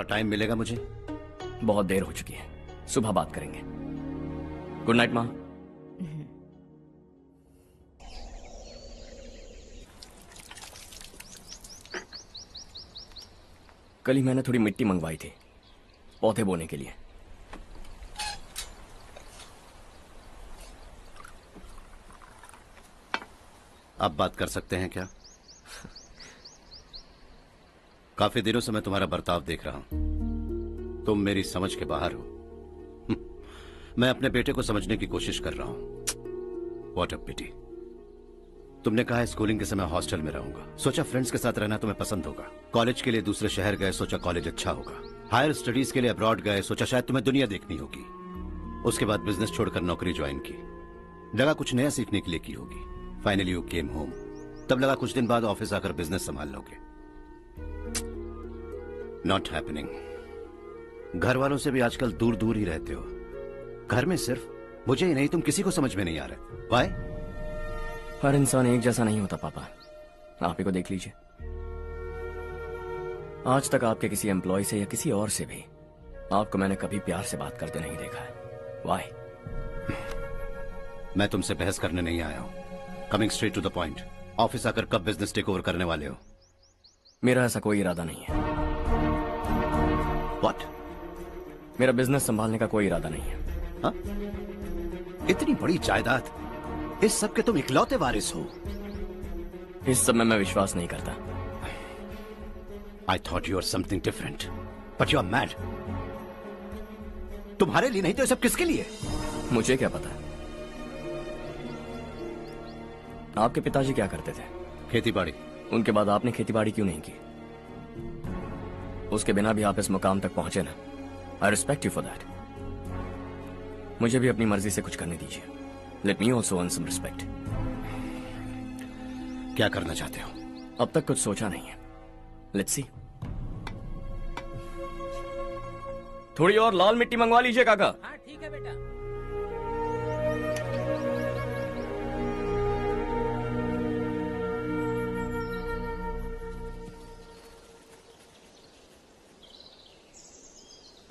थोड़ा टाइम मिलेगा मुझे? बहुत देर हो चुकी है, सुबह बात करेंगे। गुड नाइट माँ। कल ही मैंने थोड़ी मिट्टी मंगवाई थी पौधे बोने के लिए। आप बात कर सकते हैं क्या? काफी दिनों से मैं तुम्हारा बर्ताव देख रहा हूं। तुम मेरी समझ के बाहर हो। मैं अपने बेटे को समझने की कोशिश कर रहा हूं। व्हाट अ पिटी। तुमने कहा स्कूलिंग के समय हॉस्टल में रहूंगा, सोचा फ्रेंड्स के साथ रहना तुम्हें पसंद होगा। कॉलेज के लिए दूसरे शहर गए, सोचा कॉलेज अच्छा होगा। हायर स्टडीज के लिए अब्रॉड गए, सोचा शायद तुम्हें दुनिया देखनी होगी। उसके बाद बिजनेस छोड़कर नौकरी ज्वाइन की, लगा कुछ नया सीखने के लिए की होगी। Finally you came home. तब लगा कुछ दिन बाद ऑफिस आकर बिजनेस संभाल लोगे। Not happening. घर वालों से भी आजकल दूर दूर ही रहते हो। घर में सिर्फ मुझे ही नहीं, तुम किसी को समझ में नहीं आ रहे। वाई? हर इंसान एक जैसा नहीं होता पापा, आप ही को देख लीजिए। आज तक आपके किसी एम्प्लॉय से या किसी और से भी आपको मैंने कभी प्यार से बात करते नहीं देखा है। वाई? मैं तुमसे बहस करने नहीं आया हूं। Coming straight to the point, office आकर कब बिजनेस टेक ओवर करने वाले हो? मेरा ऐसा कोई इरादा नहीं है। व्हाट? मेरा बिजनेस संभालने का कोई इरादा नहीं है। हाँ? इतनी बड़ी जायदाद, इस सब के तुम इकलौते वारिस हो। इस सब में मैं विश्वास नहीं करता। I thought you were something different, but you are mad. तुम्हारे लिए नहीं तो ये सब किसके लिए? मुझे क्या पता। आपके पिताजी क्या करते थे? खेती बाड़ी। उनके बाद आपने खेती बाड़ी क्यों नहीं की? उसके बिना भी आप इस मुकाम तक पहुंचे ना। I respect you for that. मुझे भी अपनी मर्जी से कुछ करने दीजिए। Let me also earn some respect. क्या करना चाहते हो? अब तक कुछ सोचा नहीं है। Let's see. थोड़ी और लाल मिट्टी मंगवा लीजिए काका। हाँ ठीक है बेटा।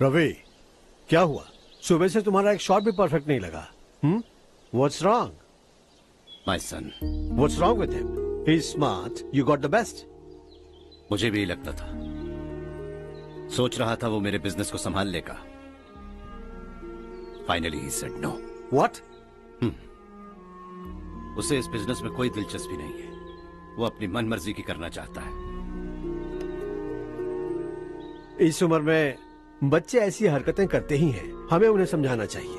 रवि, क्या हुआ? सुबह से तुम्हारा एक शॉट भी परफेक्ट नहीं लगा। What's wrong? My son. What's wrong with him? He's smart. You got the best. मुझे भी यही लगता था। सोच रहा था वो मेरे बिजनेस को संभाल लेगा। Finally he said no. What? उसे इस बिजनेस में कोई दिलचस्पी नहीं है। वो अपनी मनमर्जी की करना चाहता है। इस उम्र में बच्चे ऐसी हरकतें करते ही हैं। हमें उन्हें समझाना चाहिए।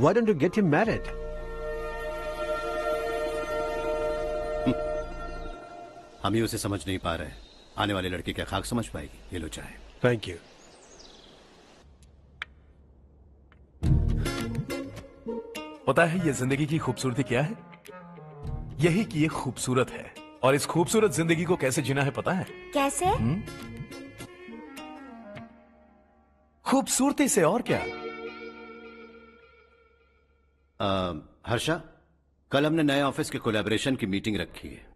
Why don't you get him married? हम ही उसे समझ नहीं पा रहे। आने वाली लड़की क्या खाक समझ पाएगी? ये लो चाहे। Thank you. पता है ये जिंदगी की खूबसूरती क्या है? यही कि ये खूबसूरत है, और इस खूबसूरत जिंदगी को कैसे जीना है पता है? कैसे? खूबसूरती से। और क्या? हर्षा, कल हमने नए ऑफिस के कोलैबोरेशन की मीटिंग रखी है।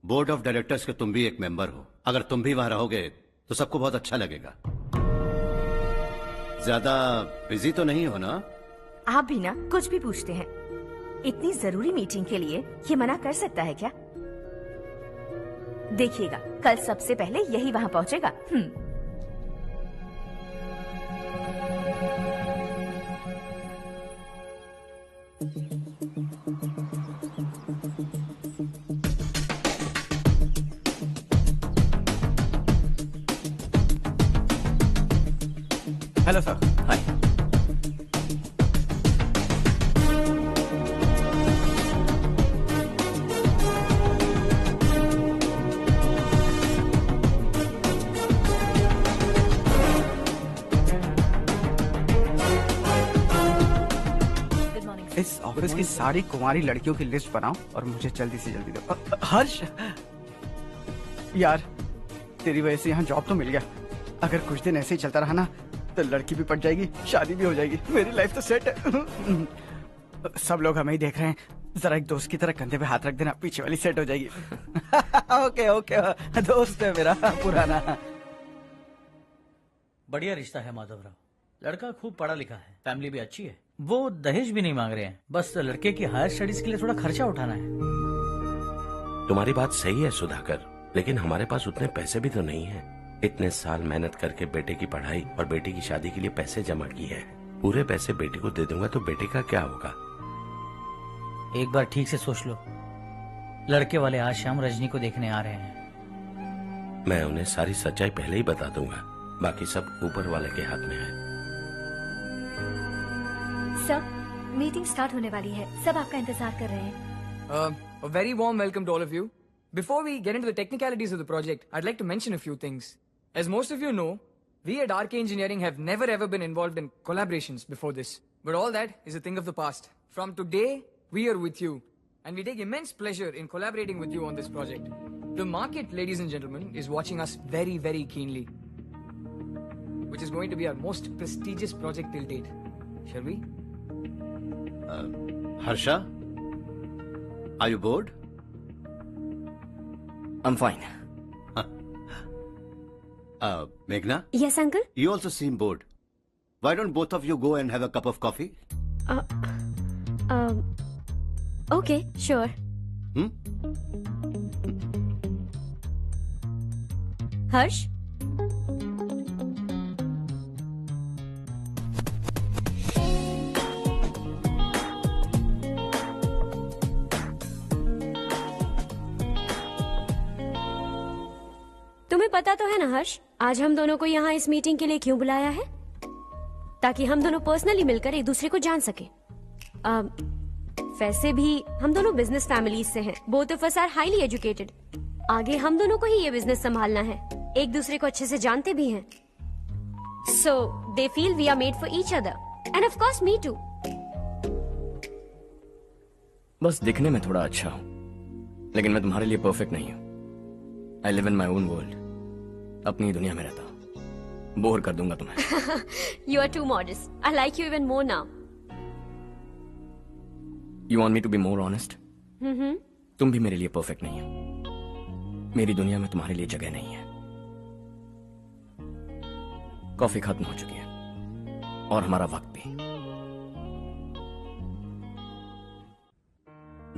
बोर्ड ऑफ डायरेक्टर्स के तुम भी एक मेंबर हो। अगर तुम भी वहां रहोगे तो सबको बहुत अच्छा लगेगा। ज्यादा बिजी तो नहीं हो ना? आप भी ना कुछ भी पूछते हैं। इतनी जरूरी मीटिंग के लिए ये मना कर सकता है क्या? देखिएगा, कल सबसे पहले यही वहां पहुंचेगा। Hello sir. हाय। इस ऑफिस की सारी कुंवारी लड़कियों की लिस्ट बनाओ और मुझे जल्दी से जल्दी दो। हर्ष यार, तेरी वजह से यहाँ जॉब तो मिल गया। अगर कुछ दिन ऐसे ही चलता रहा ना तो लड़की भी पट जाएगी, शादी भी हो जाएगी, मेरी लाइफ तो सेट है। सब लोग हमें ही देख रहे हैं, जरा एक दोस्त की तरह कंधे पे हाथ रख देना, पीछे वाली सेट हो जाएगी। ओके ओके, दोस्त है मेरा पुराना। बढ़िया रिश्ता है माधवराव। लड़का खूब पढ़ा लिखा है, फैमिली भी अच्छी है। वो दहेज भी नहीं मांग रहे हैं, बस लड़के की हायर स्टडीज के लिए थोड़ा खर्चा उठाना है। तुम्हारी बात सही है सुधाकर, लेकिन हमारे पास उतने पैसे भी तो नहीं है। इतने साल मेहनत करके बेटे की पढ़ाई और बेटे की शादी के लिए पैसे जमा किए हैं। पूरे पैसे बेटे को दे दूंगा तो बेटे का क्या होगा? एक बार ठीक से सोच लो। लड़के वाले आज शाम रजनी को देखने आ रहे हैं। मैं उन्हें सारी सच्चाई पहले ही बता दूंगा, बाकी सब ऊपर वाले के हाथ में है। सब मीटिंग स्टार्ट होने वाली है, सब आपका इंतजार कर रहे हैं। A very warm welcome to all of you. Before we get into the technicalities of the project, I'd like to mention a few things. As most of you know, we at RK Engineering have never ever been involved in collaborations before this. But all that is a thing of the past. From today, we are with you. And we take immense pleasure in collaborating with you on this project. The market, ladies and gentlemen, is watching us very, very keenly. Which is going to be our most prestigious project till date. Shall we? Harsha? Are you bored? I'm fine. Meghna? Yes, uncle. You also seem bored. Why don't both of you go and have a cup of coffee? Okay, sure. Harsh? तुम्हें पता तो है ना हर्ष, आज हम दोनों को यहाँ इस मीटिंग के लिए क्यों बुलाया है? ताकि हम दोनों पर्सनली मिलकर एक दूसरे को जान सके। वैसे भी हम दोनों बिजनेस फैमिलीज से हैं। Both of us are highly educated. आगे हम दोनों को ही ये बिजनेस संभालना है। एक दूसरे को अच्छे से जानते भी हैं। So they feel we are made for each other and of course me too. बस दिखने में थोड़ा अच्छा हूं, लेकिन मैं तुम्हारे लिए परफेक्ट नहीं हूं। I live in my own world. अपनी ही दुनिया में रहता हूं। बोर कर दूंगा तुम्हें। You are too modest. I like you even more now. You want me to be more honest? तुम भी मेरे लिए परफेक्ट नहीं हो। मेरी दुनिया में तुम्हारे लिए जगह नहीं है। कॉफी खत्म हो चुकी है और हमारा वक्त भी।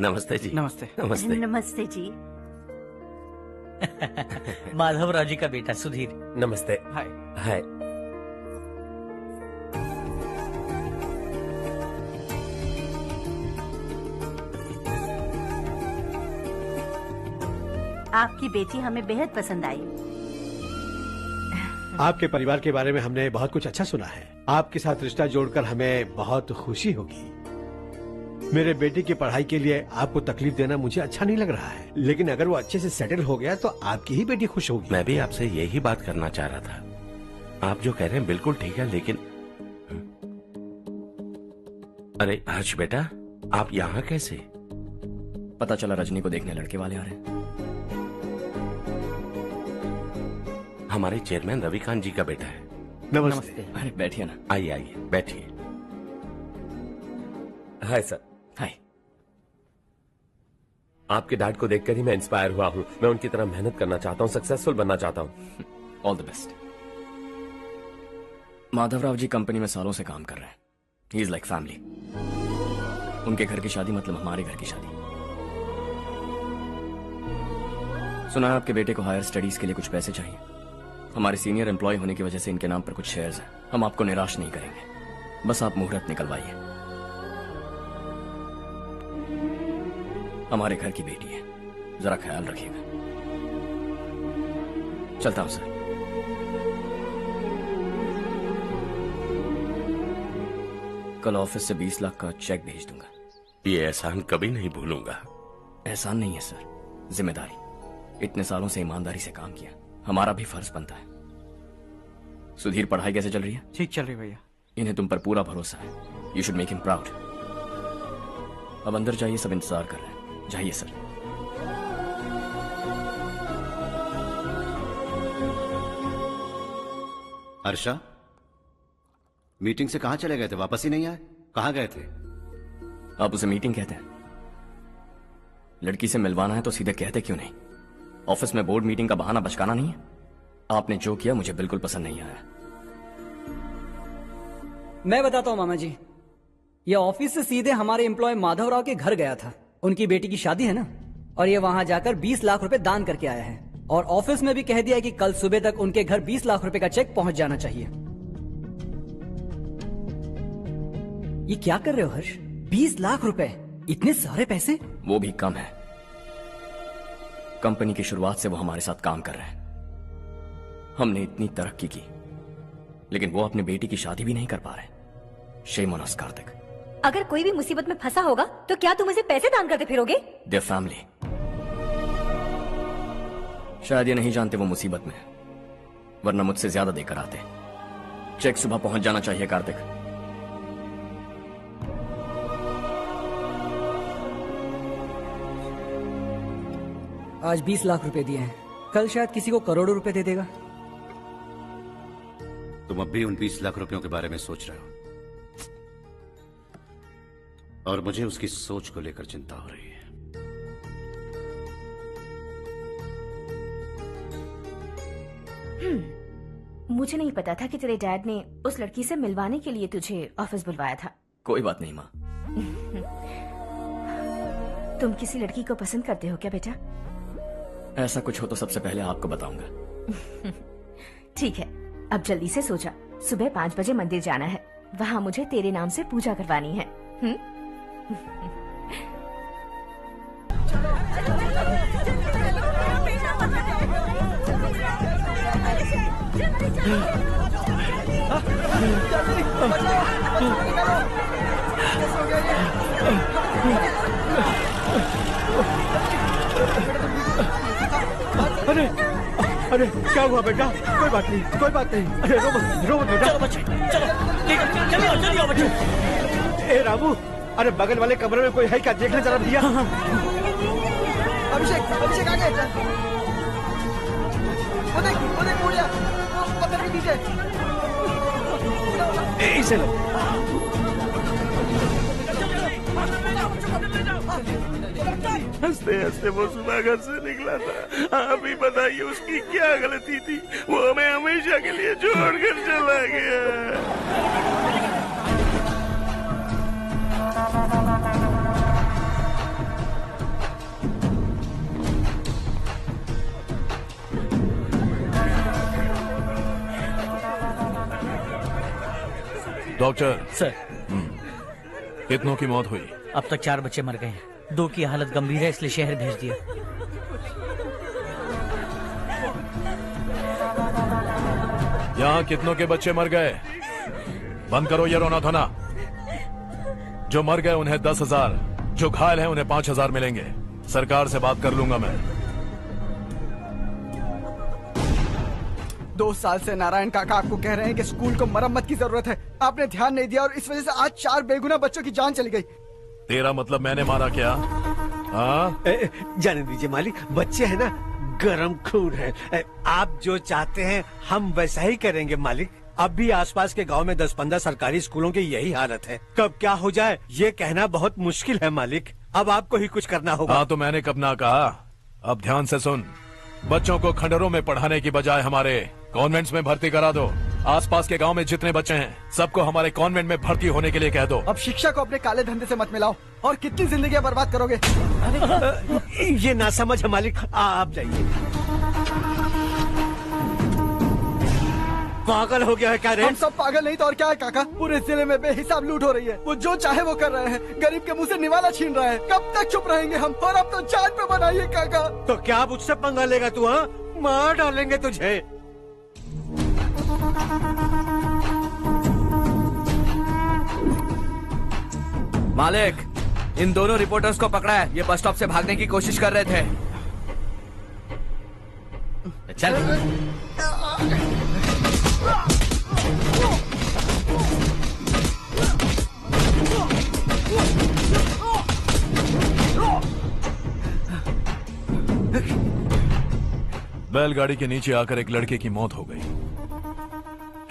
नमस्ते जी। नमस्ते। नमस्ते। नमस्ते जी। माधवराव जी का बेटा सुधीर। नमस्ते। हाय। हाय। आपकी बेटी हमें बेहद पसंद आई। आपके परिवार के बारे में हमने बहुत कुछ अच्छा सुना है। आपके साथ रिश्ता जोड़कर हमें बहुत खुशी होगी। मेरे बेटे की पढ़ाई के लिए आपको तकलीफ देना मुझे अच्छा नहीं लग रहा है, लेकिन अगर वो अच्छे से सेटल हो गया तो आपकी ही बेटी खुश होगी। मैं भी आपसे यही बात करना चाह रहा था। आप जो कह रहे हैं बिल्कुल ठीक है, लेकिन अरे हर्ष बेटा, आप यहाँ कैसे? पता चला रजनी को देखने लड़के वाले आ रहे हैं। हमारे चेयरमैन रविकांत जी का बेटा है। नमस्ते। अरे बैठिए ना। आइए आइए बैठिए। Hi sir. हाय। आपके डैड को देखकर ही मैं इंस्पायर हुआ हूँ। मैं उनकी तरह मेहनत करना चाहता हूँ, सक्सेसफुल बनना चाहता हूँ। All the best. Madhavrao ji company में सालों से काम कर रहे हैं। He is like family. उनके घर की शादी मतलब हमारे घर की शादी। सुना है आपके बेटे को हायर स्टडीज के लिए कुछ पैसे चाहिए। हमारे सीनियर एम्प्लॉय होने की वजह से इनके नाम पर कुछ शेयर्स हैं। हम आपको निराश नहीं करेंगे, बस आप मुहूर्त निकलवाइए। हमारे घर की बेटी है, जरा ख्याल रखिएगा। चलता हूं सर। कल ऑफिस से 20 लाख का चेक भेज दूंगा। ये एहसान कभी नहीं भूलूंगा। एहसान नहीं है सर, जिम्मेदारी। इतने सालों से ईमानदारी से काम किया, हमारा भी फर्ज बनता है। सुधीर, पढ़ाई कैसे चल रही है? ठीक चल रही भैया। इन्हें तुम पर पूरा भरोसा है। You should make him proud. अब अंदर जाइए, सब इंतजार कर रहे हैं। जाइए सर। हर्षा, मीटिंग से कहां चले गए थे? वापस ही नहीं आए? कहां गए थे? आप उसे मीटिंग कहते हैं? लड़की से मिलवाना है तो सीधे कहते क्यों नहीं? ऑफिस में बोर्ड मीटिंग का बहाना बचकाना नहीं है। आपने जो किया मुझे बिल्कुल पसंद नहीं आया। मैं बताता हूँ मामा जी, ये ऑफिस से सीधे हमारे एम्प्लॉय माधवराव के घर गया था। उनकी बेटी की शादी है ना, और ये वहां जाकर 20 लाख रुपए दान करके आया है। और ऑफिस में भी कह दिया है कि कल सुबह तक उनके घर 20 लाख रुपए का चेक पहुंच जाना चाहिए। ये क्या कर रहे हो हर्ष? 20 लाख रुपए, इतने सारे पैसे? वो भी कम है। कंपनी की शुरुआत से वो हमारे साथ काम कर रहे हैं। हमने इतनी तरक्की की, लेकिन वो अपनी बेटी की शादी भी नहीं कर पा रहे। Shame on us Kartik. अगर कोई भी मुसीबत में फंसा होगा तो क्या तुम उसे पैसे दान करते फिरोगे? Their family. शायद ये नहीं जानते वो मुसीबत में, वरना मुझसे ज्यादा देकर आते। चेक सुबह पहुंच जाना चाहिए कार्तिक। आज 20 लाख रुपए दिए हैं, कल शायद किसी को करोड़ों रुपए दे देगा। तुम अब भी उन 20 लाख रुपयों के बारे में सोच रहे हो, और मुझे उसकी सोच को लेकर चिंता हो रही है। मुझे नहीं पता था कि तेरे डैड ने उस लड़की से मिलवाने के लिए तुझे ऑफिस बुलवाया था। कोई बात नहीं माँ। तुम किसी लड़की को पसंद करते हो क्या बेटा? ऐसा कुछ हो तो सबसे पहले आपको बताऊंगा। ठीक है, अब जल्दी से सो जा। सुबह 5 बजे मंदिर जाना है, वहाँ मुझे तेरे नाम से पूजा करवानी है। अरे अरे क्या हुआ बेटा? कोई बात नहीं, कोई बात नहीं। अरे रो मत बेटा। चलो बच्चे, चलो जल्दी आओ बच्चे। ए रामू, अरे बगल वाले कमरे में कोई है क्या? देखने जरा भैया। अभिषेक, अभिषेक आ गए। वो देख मुड़िया, वो पत्थर के नीचे। इसे लो। हंसते हंसते वो सुबह घर से निकला था। आप ही बताइए उसकी क्या गलती थी? वो हमें हमेशा के लिए छोड़कर चला गया। डॉक्टर सर, कितनों की मौत हुई? अब तक 4 बच्चे मर गए हैं, 2 की हालत गंभीर है, इसलिए शहर भेज दिया। यहाँ कितनों के बच्चे मर गए? बंद करो ये रोना धोना। जो मर गए उन्हें 10,000, जो घायल हैं उन्हें 5,000 मिलेंगे। सरकार से बात कर लूंगा मैं। 2 साल से नारायण काका आपको कह रहे हैं कि स्कूल को मरम्मत की जरूरत है। आपने ध्यान नहीं दिया और इस वजह से आज 4 बेगुनाह बच्चों की जान चली गई। तेरा मतलब मैंने मारा क्या? हाँ, जाने दीजिए मालिक, बच्चे हैं ना, गरम खून है। आप जो चाहते हैं हम वैसा ही करेंगे मालिक। अब भी आसपास के गांव में 10-15 सरकारी स्कूलों की यही हालत है। कब क्या हो जाए ये कहना बहुत मुश्किल है मालिक। अब आपको ही कुछ करना होगा। हाँ तो मैंने कब ना कहा। अब ध्यान से सुन, बच्चों को खंडरों में पढ़ाने की बजाय हमारे कॉन्वेंट्स में भर्ती करा दो। आसपास के गांव में जितने बच्चे हैं सबको हमारे कॉन्वेंट में भर्ती होने के लिए कह दो। अब शिक्षा को अपने काले धंधे से मत मिलाओ, और कितनी जिंदगियां बर्बाद करोगे। ये ना समझ है मालिक, आप जाइए। पागल हो गया है क्या रे? हम सब पागल नहीं तो और क्या है काका। पूरे जिले में बेहिसाब लूट हो रही है। वो जो चाहे वो कर रहे हैं, गरीब के मुंह से निवाला छीन रहा है। कब तक चुप रहेंगे हम? और अब तो जान पे बनाइए काका। तो क्या मुझसे पंगा लेगा तू? हाँ, मार डालेंगे तुझे। मालिक, इन दोनों रिपोर्टर्स को पकड़ा है। ये बस स्टॉप से भागने की कोशिश कर रहे थे। चल। बैलगाड़ी के नीचे आकर एक लड़के की मौत हो गई।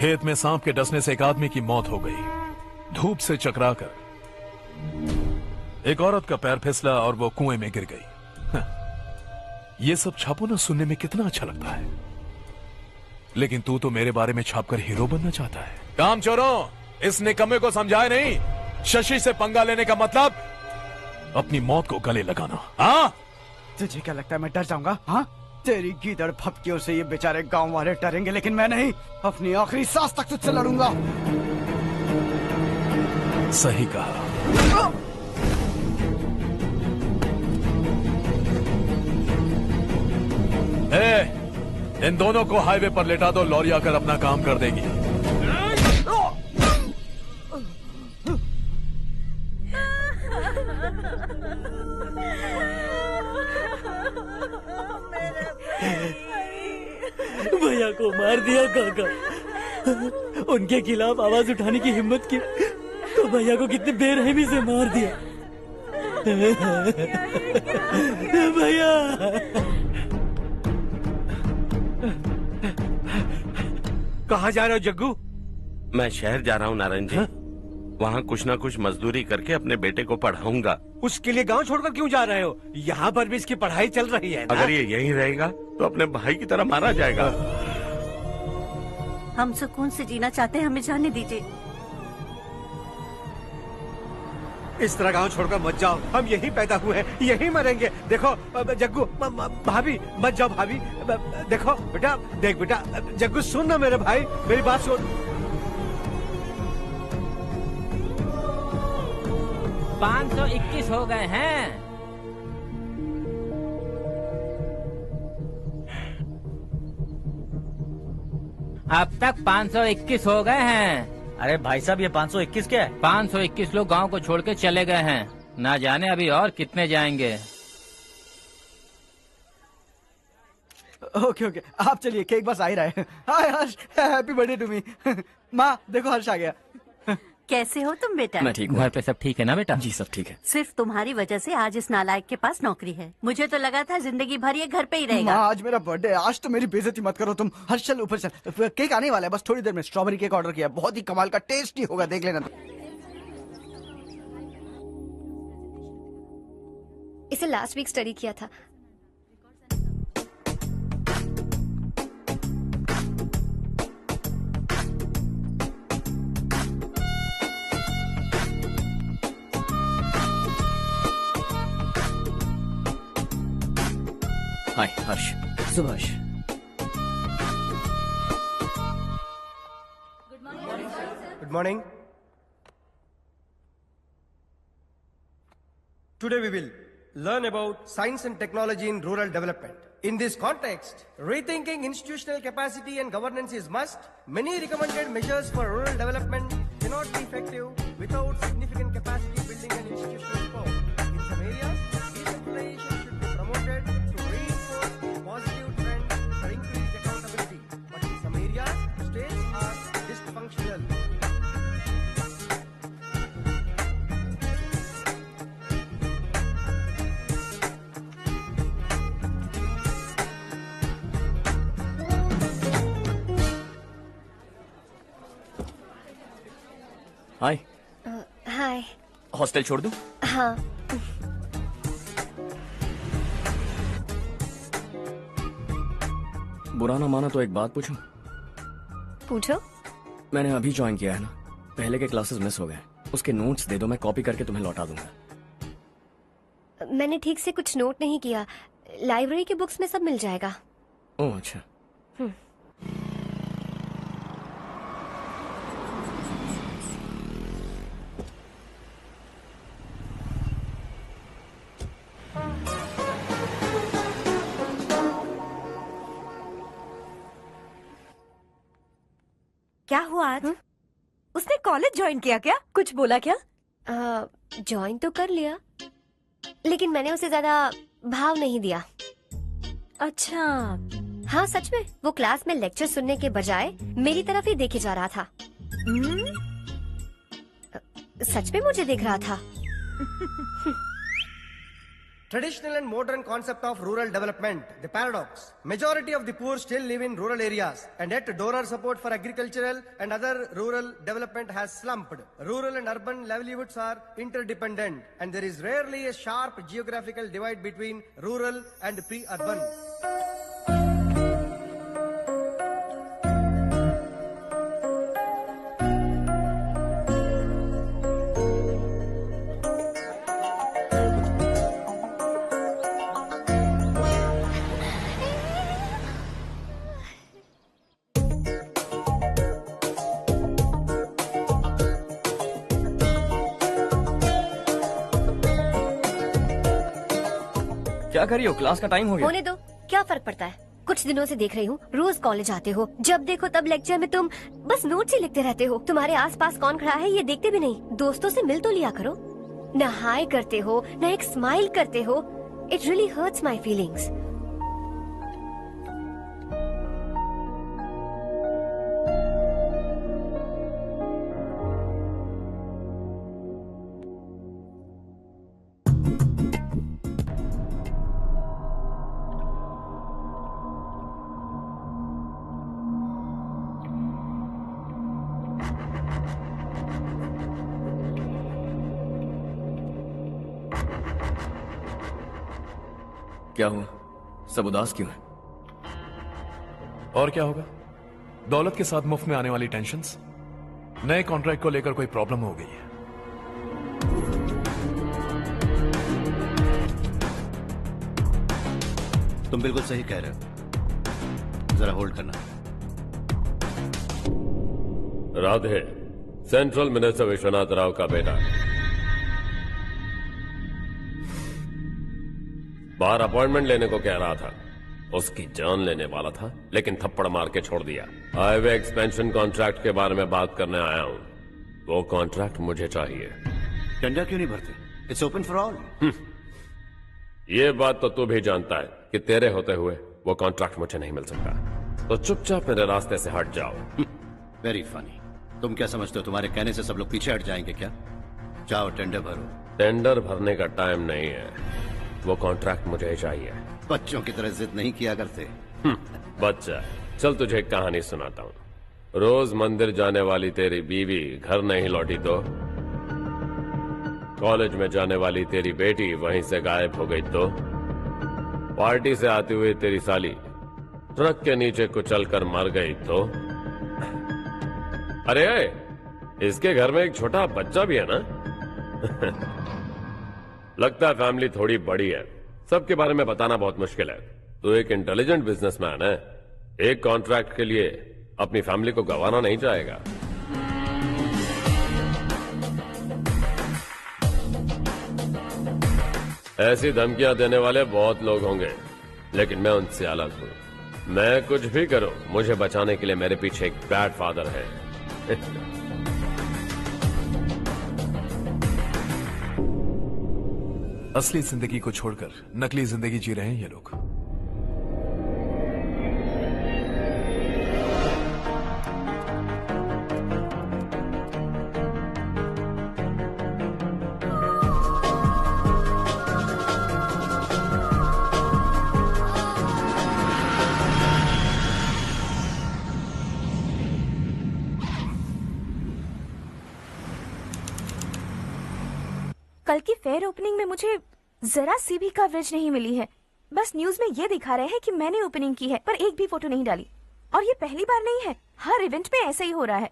खेत में सांप के डसने से एक आदमी की मौत हो गई। धूप से चकराकर एक औरत का पैर फिसला और वो कुएं में गिर गई। ये सब छापो ना सुनने में कितना अच्छा लगता है, लेकिन तू तो मेरे बारे में छापकर हीरो बनना चाहता है। काम चोरों, इस निकम्मे को समझाए नहीं? शशि से पंगा लेने का मतलब अपनी मौत को गले लगाना। हाँ, तुझे क्या लगता है मैं डर जाऊंगा? हाँ, तेरी गीदड़ फपकियों से ये बेचारे गांव वाले डरेंगे, लेकिन मैं नहीं। अपनी आखिरी सांस तक तुझसे लड़ूंगा। सही कहा। इन दोनों को हाईवे पर लेटा दो, लॉरी आकर अपना काम कर देगी। भैया को मार दिया काका। उनके खिलाफ आवाज उठाने की हिम्मत की तो भैया को कितनी बेरहमी से मार दिया। भैया कहाँ जा रहे हो जग्गू? मैं शहर जा रहा हूँ नारायण जी। वहाँ कुछ ना कुछ मजदूरी करके अपने बेटे को पढ़ाऊंगा। उसके लिए गांव छोड़कर क्यों जा रहे हो? यहाँ पर भी इसकी पढ़ाई चल रही है ना? अगर ये यहीं रहेगा तो अपने भाई की तरह मारा जाएगा। हम सुकून से जीना चाहते हैं, हमें जाने दीजिए। इस तरह गांव छोड़कर मत जाओ, हम यहीं पैदा हुए हैं, यहीं मरेंगे। देखो जग्गू, भाभी मत जाओ भाभी। देखो बेटा, देख बेटा, जग्गू सुन ना मेरे भाई, मेरी बात सुन। 521 हो गए हैं। अब तक 521 हो गए हैं। अरे भाई साहब, ये 521 क्या है? 521 लोग गांव को छोड़ के चले गए हैं। ना जाने अभी और कितने जाएंगे। ओके ओके, आप चलिए, केक बस आ ही रहा है। हाय हर्ष, हैप्पी बर्थडे टू मी। माँ देखो, हर्ष आ गया। कैसे हो तुम बेटा? मैं ठीक हूँ। घर पे सब ठीक है ना बेटा? जी सब ठीक है। सिर्फ तुम्हारी वजह से आज इस नालायक के पास नौकरी है। मुझे तो लगा था जिंदगी भर ये घर पे ही रहेगा। माँ आज मेरा बर्थडे है, आज तो मेरी बेइज्जती मत करो तुम। हर्ष चल ऊपर चल, केक आने वाला है, बस थोड़ी देर में। स्ट्रॉबेरी केक ऑर्डर किया, बहुत ही कमाल का टेस्टी होगा, देख लेना। इसे लास्ट वीक स्टडी किया था। हाय हर्ष। Subhash. Good morning. Today we will learn about science and technology in rural development. In this context, rethinking institutional capacity and governance is must. Many recommended measures for rural development cannot be effective without significant capacity building and institutional support. In some areas, decentralization should be promoted to reinforce positive trend for increased accountability. But in some areas, states are dysfunctional. Hi. Hi. Hostel छोड़ दूं? हाँ। बुरा ना माना तो एक बात पूछूं? पूछो। मैंने अभी ज्वाइन किया है ना, पहले के क्लासेस मिस हो गए। उसके नोट्स दे दो, मैं कॉपी करके तुम्हें लौटा दूंगा। मैंने ठीक से कुछ नोट नहीं किया, लाइब्रेरी की बुक्स में सब मिल जाएगा। ओह अच्छा। क्या हुआ आज? उसने कॉलेज ज्वाइन किया क्या? कुछ बोला क्या? ज्वाइन तो कर लिया, लेकिन मैंने उसे ज्यादा भाव नहीं दिया। अच्छा। हाँ सच में, वो क्लास में लेक्चर सुनने के बजाय मेरी तरफ ही देखे जा रहा था। सच में मुझे देख रहा था। Traditional and modern concept of rural development, the paradox. Majority of the poor still live in rural areas, and yet donor support for agricultural and other rural development has slumped. Rural and urban livelihoods are interdependent, and there is rarely a sharp geographical divide between rural and pre-urban. क्या करिए हो? Class का time हो गया। होने दो, क्या फर्क पड़ता है। कुछ दिनों से देख रही हूँ, रोज कॉलेज आते हो, जब देखो तब लेक्चर में तुम बस नोट्स ही लिखते रहते हो। तुम्हारे आसपास कौन खड़ा है ये देखते भी नहीं। दोस्तों से मिल तो लिया करो। न हाय करते हो, न एक स्माइल करते हो। It really hurts my feelings. क्या हुआ? सब उदास क्यों है? और क्या होगा? दौलत के साथ मुफ्त में आने वाली टेंशन्स। नए कॉन्ट्रैक्ट को लेकर कोई प्रॉब्लम हो गई है। तुम बिल्कुल सही कह रहे हो। जरा होल्ड करना। राधे, सेंट्रल मिनिस्टर विश्वनाथ राव का बेटा। बाहर अपॉइंटमेंट लेने को कह रहा था। उसकी जान लेने वाला था, लेकिन थप्पड़ मार के छोड़ दिया। हाईवे एक्सपेंशन कॉन्ट्रैक्ट के बारे में बात करने आया हूं। वो कॉन्ट्रैक्ट मुझे चाहिए। टेंडर क्यों नहीं भरते? It's open for all. ये बात तो तू भी जानता है कि तेरे होते हुए वो कॉन्ट्रैक्ट मुझे नहीं मिल सकता। तो चुपचाप मेरे रास्ते से हट जाओ। Very funny. तुम क्या समझते हो तुम्हारे कहने से सब लोग पीछे हट जाएंगे क्या? जाओ टेंडर भरो। टेंडर भरने का टाइम नहीं है। वो कॉन्ट्रैक्ट मुझे चाहिए। बच्चों की तरह जिद नहीं किया करते। बच्चा, चल तुझे एक कहानी सुनाता हूँ। रोज मंदिर जाने वाली तेरी बीवी घर नहीं लौटी तो, कॉलेज में जाने वाली तेरी बेटी वहीं से गायब हो गई तो, पार्टी से आती हुई तेरी साली ट्रक के नीचे कुचलकर मर गई तो। अरे इसके घर में एक छोटा बच्चा भी है ना। लगता है फैमिली थोड़ी बड़ी है। सबके बारे में बताना बहुत मुश्किल है। तो एक इंटेलिजेंट बिजनेसमैन है। एक कॉन्ट्रैक्ट के लिए अपनी फैमिली को गंवाना नहीं चाहेगा। ऐसी धमकियां देने वाले बहुत लोग होंगे, लेकिन मैं उनसे अलग हूं। मैं कुछ भी करूं, मुझे बचाने के लिए मेरे पीछे एक बैड फादर है। असली जिंदगी को छोड़कर नकली जिंदगी जी रहे हैं ये लोग। कल की फेयर ओपनिंग में मुझे जरा सी भी कवरेज नहीं मिली है। बस न्यूज में ये दिखा रहे हैं कि मैंने ओपनिंग की है, पर एक भी फोटो नहीं डाली। और ये पहली बार नहीं है, हर इवेंट में ऐसा ही हो रहा है।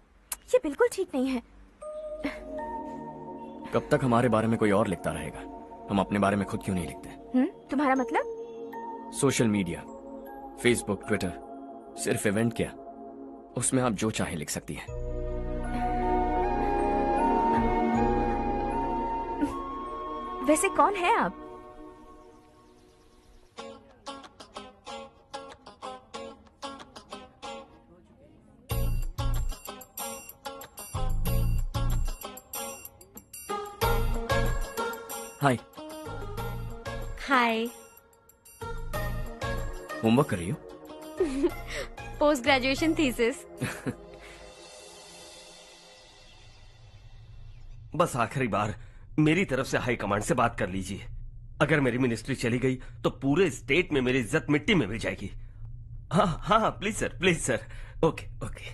ये बिल्कुल ठीक नहीं है। कब तक हमारे बारे में कोई और लिखता रहेगा? हम अपने बारे में खुद क्यों नहीं लिखते? तुम्हारा मतलब? सोशल मीडिया, फेसबुक, ट्विटर, सिर्फ इवेंट क्या, उसमें आप जो चाहे लिख सकती हैं। वैसे कौन है आप? हाय। हाय। होमवर्क कर रही हो? Post graduation thesis. बस आखिरी बार मेरी तरफ से हाई कमांड से बात कर लीजिए। अगर मेरी मिनिस्ट्री चली गई तो पूरे स्टेट में मेरी इज्जत मिट्टी में मिल जाएगी। हाँ हाँ please sir, please sir. Okay okay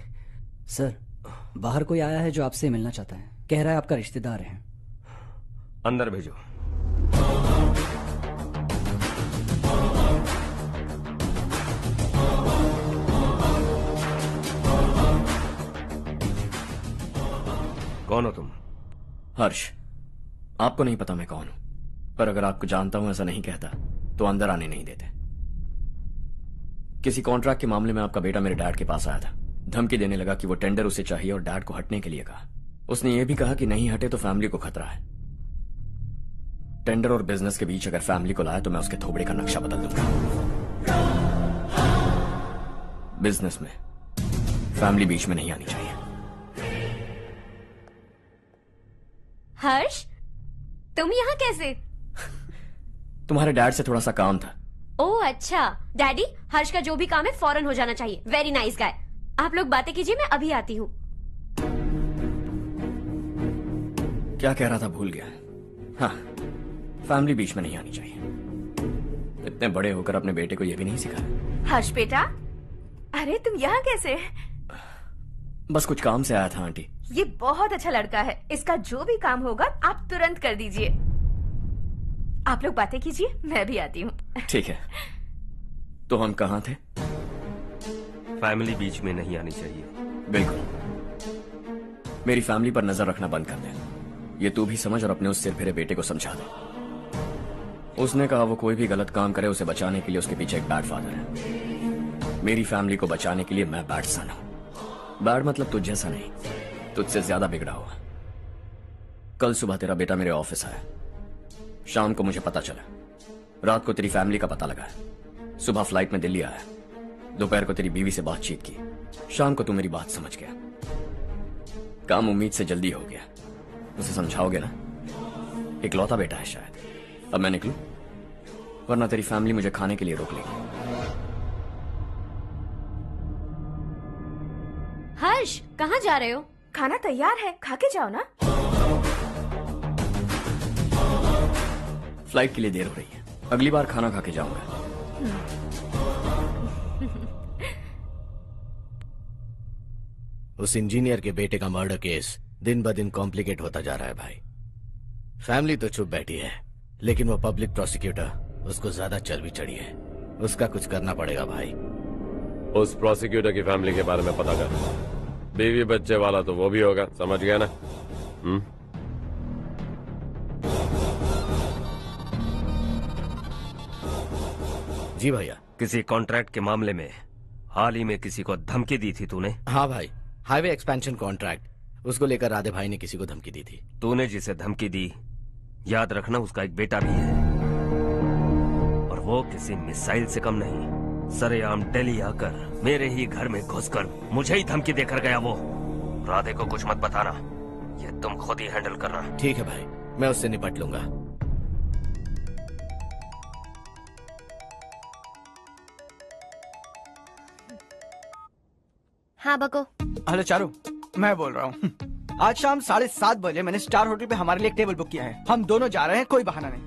sir, बाहर कोई आया है जो आपसे मिलना चाहता है। कह रहा है आपका रिश्तेदार है। अंदर भेजो। कौन हो तुम? हर्ष। आपको नहीं पता मैं कौन हूं, पर अगर आपको जानता हूं ऐसा नहीं कहता तो अंदर आने नहीं देते। किसी कॉन्ट्रैक्ट के मामले में आपका बेटा मेरे डैड के पास आया था। धमकी देने लगा कि वो टेंडर उसे चाहिए और डैड को हटने के लिए कहा। उसने ये भी कहा कि नहीं हटे तो फैमिली को खतरा है। टेंडर और बिजनेस के बीच अगर फैमिली को लाया तो मैं उसके थोबड़े का नक्शा बदल दूंगा। बिजनेस में फैमिली बीच में नहीं आनी चाहिए। हर्ष, तुम यहाँ कैसे? तुम्हारे डैड से थोड़ा सा काम था। ओह अच्छा। डैडी, हर्ष का जो भी काम है फौरन हो जाना चाहिए। Very nice guy. आप लोग बातें कीजिए, मैं अभी आती हूँ। क्या कह रहा था भूल गया। हाँ, फैमिली बीच में नहीं आनी चाहिए। इतने बड़े होकर अपने बेटे को यह भी नहीं सिखाया। हर्ष बेटा, अरे तुम यहाँ कैसे? बस कुछ काम से आया था आंटी। ये बहुत अच्छा लड़का है, इसका जो भी काम होगा आप तुरंत कर दीजिए। आप लोग बातें कीजिए, मैं भी आती हूँ। ठीक है। तो हम कहाँ थे? फैमिली बीच में नहीं आनी चाहिए। बिल्कुल। मेरी फैमिली पर नजर रखना बंद कर दे। ये तू भी समझ और अपने उस सिर फिरे बेटे को समझा दे। उसने कहा वो कोई भी गलत काम करे उसे बचाने के लिए उसके पीछे एक बैड फादर है। मेरी फैमिली को बचाने के लिए मैं बैड सन हूं। बैड मतलब तुझ जैसा नहीं, तुझसे ज्यादा बिगड़ा हुआ। कल सुबह तेरा बेटा मेरे ऑफिस आया। शाम को मुझे पता चला। रात को तेरी फैमिली का पता लगा। सुबह फ्लाइट में दिल्ली आया। दोपहर को तेरी बीवी से बातचीत की। शाम को तू मेरी बात समझ गया। काम उम्मीद से जल्दी हो गया। उसे समझाओगे ना? इकलौता बेटा है शायद। अब मैं निकलूं, वरना तेरी फैमिली मुझे खाने के लिए रोक लेगी। हर्ष, कहाँ जा रहे हो? खाना तैयार है, खा के जाओ ना। फ्लाइट के लिए देर हो रही है, अगली बार खाना खा के जाऊंगा। उस इंजीनियर के बेटे का मर्डर केस दिन ब दिन कॉम्प्लिकेट होता जा रहा है भाई। फैमिली तो चुप बैठी है, लेकिन वो पब्लिक प्रोसिक्यूटर उसको ज्यादा चर्बी चढ़ी है। उसका कुछ करना पड़ेगा भाई। उस प्रोसिक्यूटर की फैमिली के बारे में पता कर। बीवी बच्चे वाला तो वो भी होगा, समझ गया ना? जी भैया। किसी कॉन्ट्रैक्ट के मामले में हाल ही में किसी को धमकी दी थी तूने? हाँ भाई, हाईवे एक्सपेंशन कॉन्ट्रैक्ट, उसको लेकर राधे भाई ने किसी को धमकी दी थी। तूने जिसे धमकी दी, याद रखना उसका एक बेटा भी है, और वो किसी मिसाइल से कम नहीं। सरेआम दिल्ली आकर मेरे ही घर में घुसकर मुझे ही धमकी देकर गया वो। राधे को कुछ मत बताना, ये तुम खुद ही हैंडल करना। ठीक है भाई, मैं उससे निपट लूंगा। हाँ बको। हेलो चारू, मैं बोल रहा हूँ। आज शाम 7:30 बजे मैंने स्टार होटल पे हमारे लिए एक टेबल बुक किया है। हम दोनों जा रहे हैं, कोई बहाना नहीं।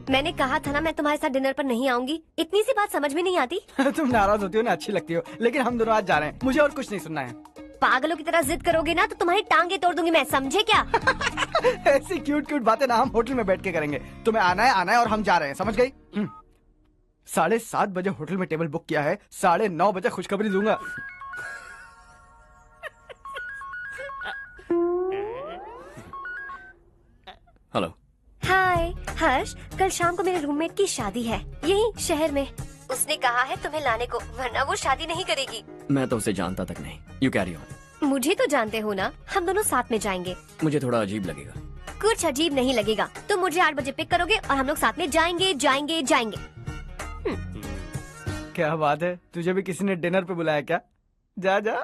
मैंने कहा था ना मैं तुम्हारे साथ डिनर पर नहीं आऊंगी। इतनी सी बात समझ में नहीं आती? तुम नाराज होती हो ना, अच्छी लगती हो, लेकिन हम दोनों आज जा रहे हैं। मुझे और कुछ नहीं सुनना है। पागलों की तरह जिद करोगे ना तो तुम्हारी टांगे तोड़ दूंगी मैं, समझे क्या? ऐसी क्यूट क्यूट बातें ना हम होटल में बैठ के करेंगे। तुम्हें आना है और हम जा रहे हैं, समझ गई? 7:30 बजे होटल में टेबल बुक किया है, 9:30 बजे खुशखबरी दूंगा। हेलो। हाय हर्ष, कल शाम को मेरे रूममेट की शादी है यही शहर में। उसने कहा है तुम्हें लाने को, वरना वो शादी नहीं करेगी। मैं तो उसे जानता तक नहीं। You carry on. मुझे तो जानते हो ना, हम दोनों साथ में जाएंगे। मुझे थोड़ा अजीब लगेगा। कुछ अजीब नहीं लगेगा। तुम मुझे 8 बजे पिक करोगे और हम लोग साथ में जाएंगे जाएंगे जाएंगे। क्या बात है, तुझे भी किसी ने डिनर पे बुलाया क्या? जा जा।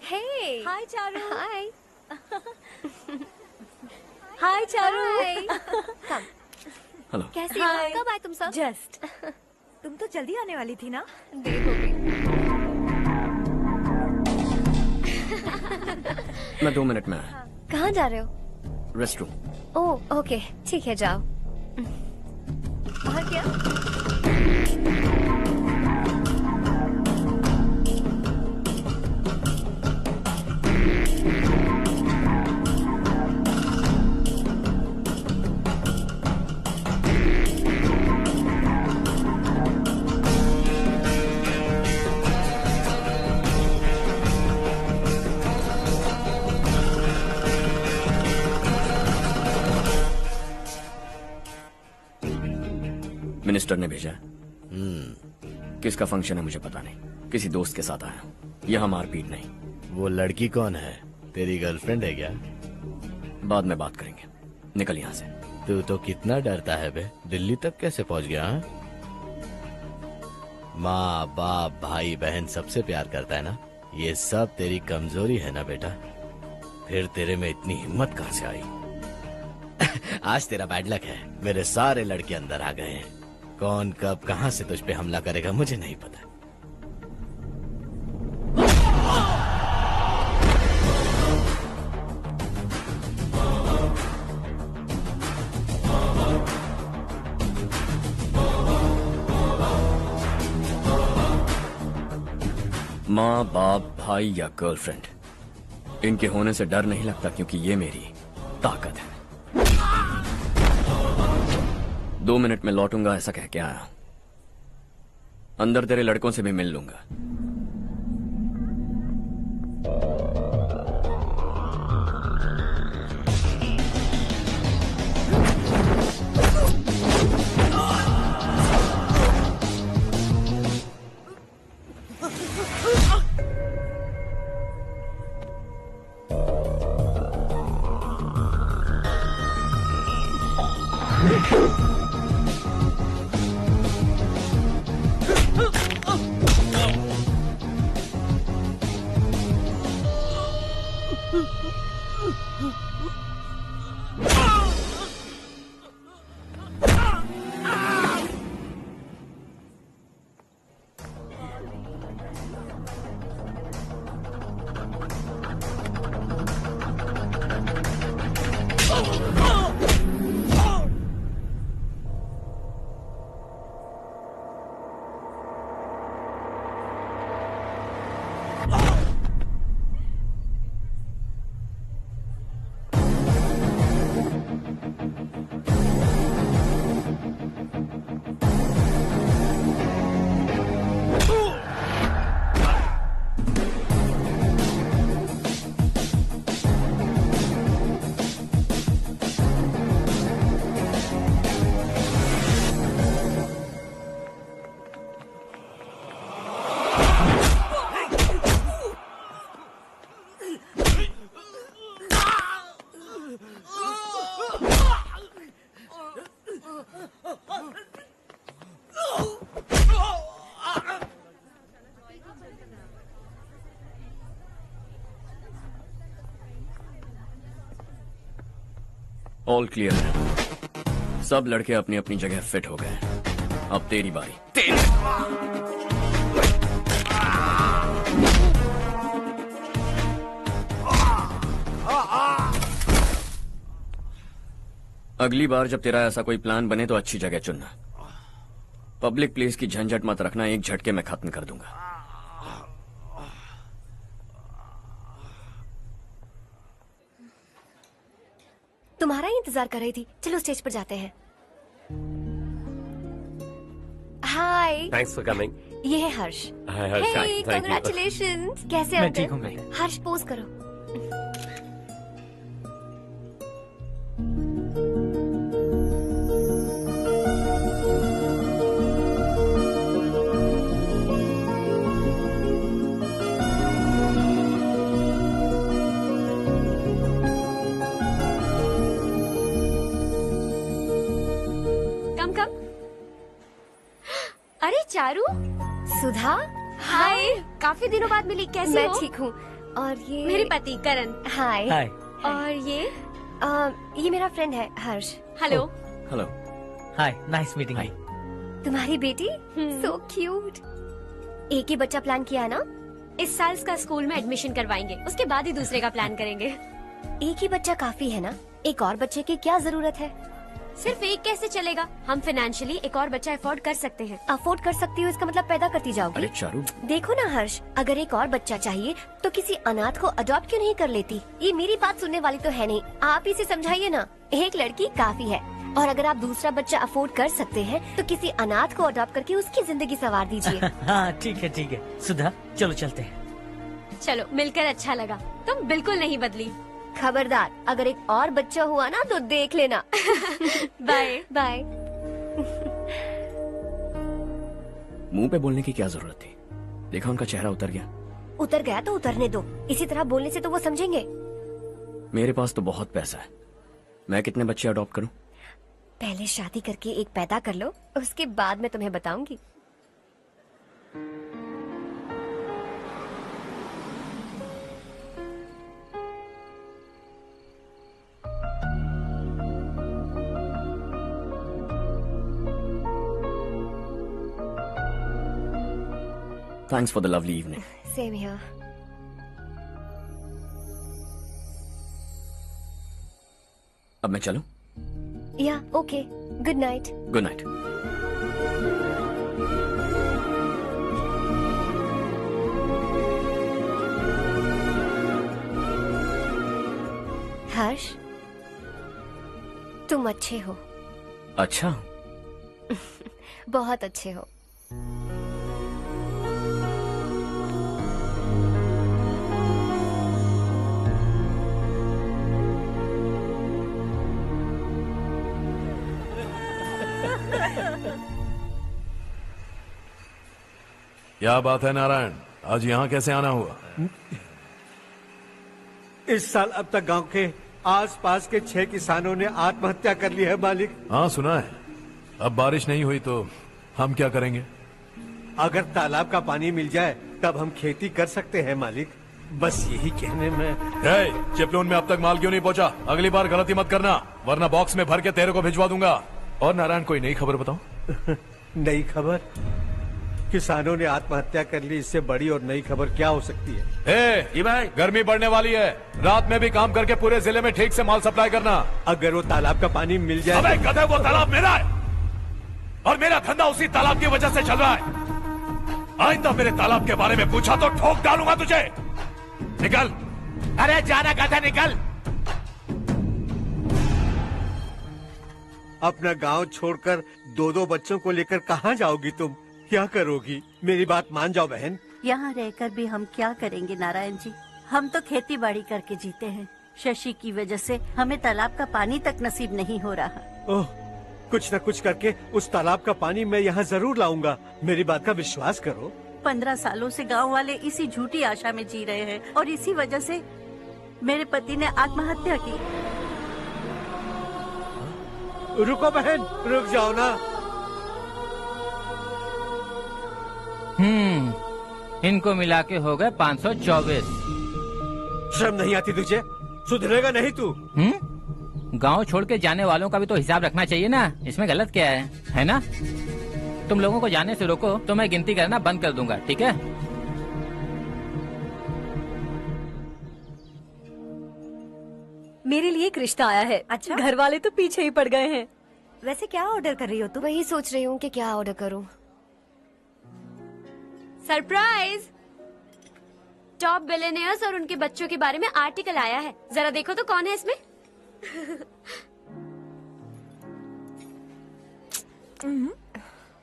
Hey. Hi, Charu. Hi. Hi, Charu. Come. Hello. कैसी हो? कब आए तुम सब? जस्ट। तुम तो जल्दी आने वाली थी ना? देर हो गई। मैं 2 मिनट में आया। कहाँ जा रहे हो? Rest room. ओह ओके, ठीक है जाओ। और क्या? मिनिस्टर ने भेजा। किसका फंक्शन है मुझे पता नहीं, किसी दोस्त के साथ आया हूं। यहां मारपीट नहीं। वो लड़की कौन है? तेरी गर्लफ्रेंड है क्या? बाद में बात करेंगे, निकल यहां से। तू तो कितना डरता है बे, दिल्ली तक कैसे पहुंच गया? हाँ? माँ बाप भाई बहन सबसे प्यार करता है ना, ये सब तेरी कमजोरी है ना बेटा। फिर तेरे में इतनी हिम्मत कहां से आई? आज तेरा बैड लक है, मेरे सारे लड़के अंदर आ गए हैं। कौन कब कहां से तुझ पे हमला करेगा मुझे नहीं पता। माँ बाप भाई या गर्लफ्रेंड, इनके होने से डर नहीं लगता, क्योंकि ये मेरी ताकत है। 2 मिनट में लौटूंगा ऐसा कह के आया। अंदर तेरे लड़कों से भी मिल लूंगा। ऑल क्लियर है। सब लड़के अपनी अपनी जगह फिट हो गए। अब तेरी बारी। अगली बार जब तेरा ऐसा कोई प्लान बने तो अच्छी जगह चुनना। पब्लिक प्लेस की झंझट मत रखना, एक झटके में खत्म कर दूंगा। तुम्हारा ही इंतजार कर रही थी। चलो स्टेज पर जाते हैं। हाय। Thanks for coming. ये है Harsh. Hi Harsh, thank you. Congratulations. कैसे हो? मैं ठीक हूँ। हर्ष पोज करो। अरे चारू, सुधा, हाय। काफी दिनों बाद मिली, कैसी हो? मैं ठीक हूँ। और ये मेरे पति करण। हाय। हाय। और ये मेरा फ्रेंड है हर्ष। हेलो। हेलो। हाय, नाइस मीटिंग। हाय। तुम्हारी बेटी सो क्यूट। एक ही बच्चा प्लान किया ना? इस साल इसका स्कूल में एडमिशन करवाएंगे, उसके बाद ही दूसरे का प्लान करेंगे। एक ही बच्चा काफी है ना? एक और बच्चे की क्या जरूरत है? सिर्फ एक कैसे चलेगा? हम फाइनेंशियली एक और बच्चा अफोर्ड कर सकते हैं। अफोर्ड कर सकती हो इसका मतलब पैदा करती जाओगी? अरे चारू, देखो ना हर्ष, अगर एक और बच्चा चाहिए तो किसी अनाथ को अडॉप्ट क्यों नहीं कर लेती? ये मेरी बात सुनने वाली तो है नहीं, आप इसे समझाइए ना। एक लड़की काफी है, और अगर आप दूसरा बच्चा अफोर्ड कर सकते हैं तो किसी अनाथ को अडॉप्ट करके उसकी जिंदगी संवार दीजिए। हाँ ठीक है सुधा, चलो चलते हैं। चलो, मिलकर अच्छा लगा। तुम बिल्कुल नहीं बदली। खबरदार, अगर एक और बच्चा हुआ ना तो देख लेना। Bye bye. मुंह पे बोलने की क्या जरूरत थी? देखा उनका चेहरा उतर गया। उतर गया तो उतरने दो, इसी तरह बोलने से तो वो समझेंगे। मेरे पास तो बहुत पैसा है, मैं कितने बच्चे अडॉप्ट करूं? पहले शादी करके एक पैदा कर लो, उसके बाद मैं तुम्हें बताऊंगी। Thanks for the lovely evening. Same here. अब मैं चलूं? Yeah, okay. Good night. Good night. हर्ष, तुम अच्छे हो। अच्छा? बहुत अच्छे हो। क्या बात है नारायण, आज यहाँ कैसे आना हुआ? इस साल अब तक गांव के आसपास के 6 किसानों ने आत्महत्या कर ली है मालिक। हाँ सुना है। अब बारिश नहीं हुई तो हम क्या करेंगे? अगर तालाब का पानी मिल जाए तब हम खेती कर सकते हैं मालिक। बस यही कहने में। चिपलून में अब तक माल क्यों नहीं पहुंचा? अगली बार गलती मत करना, वरना बॉक्स में भर के तेरे को भिजवा दूंगा। और नारायण, कोई नई खबर बताओ। नई खबर? किसानों ने आत्महत्या कर ली, इससे बड़ी और नई खबर क्या हो सकती है? जी भाई, गर्मी बढ़ने वाली है, रात में भी काम करके पूरे जिले में ठीक से माल सप्लाई करना। अगर वो तालाब का पानी मिल जाए। अबे गधे, वो तालाब मेरा है और मेरा धंधा उसी तालाब की वजह से चल रहा है। आइंदा मेरे तालाब के बारे में पूछा तो ठोक डालूंगा तुझे। निकल। अरे जाना गधा, निकल। अपना गांव छोड़कर 2-2 बच्चों को लेकर कहाँ जाओगी तुम? क्या करोगी? मेरी बात मान जाओ बहन। यहाँ रहकर भी हम क्या करेंगे नारायण जी? हम तो खेती बाड़ी करके जीते हैं। शशि की वजह से हमें तालाब का पानी तक नसीब नहीं हो रहा। ओह, कुछ न कुछ करके उस तालाब का पानी मैं यहाँ जरूर लाऊंगा। मेरी बात का विश्वास करो। 15 सालों से गांव वाले इसी झूठी आशा में जी रहे हैं और इसी वजह से मेरे पति ने आत्महत्या की। रुको बहन, रुक जाओ ना। इनको मिला के हो गए 524। शर्म नहीं आती तुझे? सुधरेगा नहीं तू? गांव छोड़ के जाने वालों का भी तो हिसाब रखना चाहिए ना। इसमें गलत क्या है ना? तुम लोगों को जाने से रोको तो मैं गिनती करना बंद कर दूंगा, ठीक है? मेरे लिए एक रिश्ता आया है। अच्छा? घर वाले तो पीछे ही पड़ गए हैं। वैसे क्या ऑर्डर कर रही हो तुम? वही सोच रही हूँ कि क्या ऑर्डर करूँ। सरप्राइज! टॉप बिलियनियर्स और उनके बच्चों के बारे में आर्टिकल आया है। जरा देखो तो कौन है इसमें।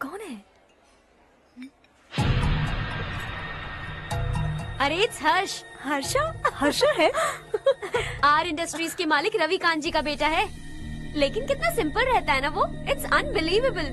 कौन है? अरे इट्स हर्ष। हर्षा है? आर इंडस्ट्रीज के मालिक रविकांत जी का बेटा है। लेकिन कितना सिंपल रहता है ना वो। It's unbelievable.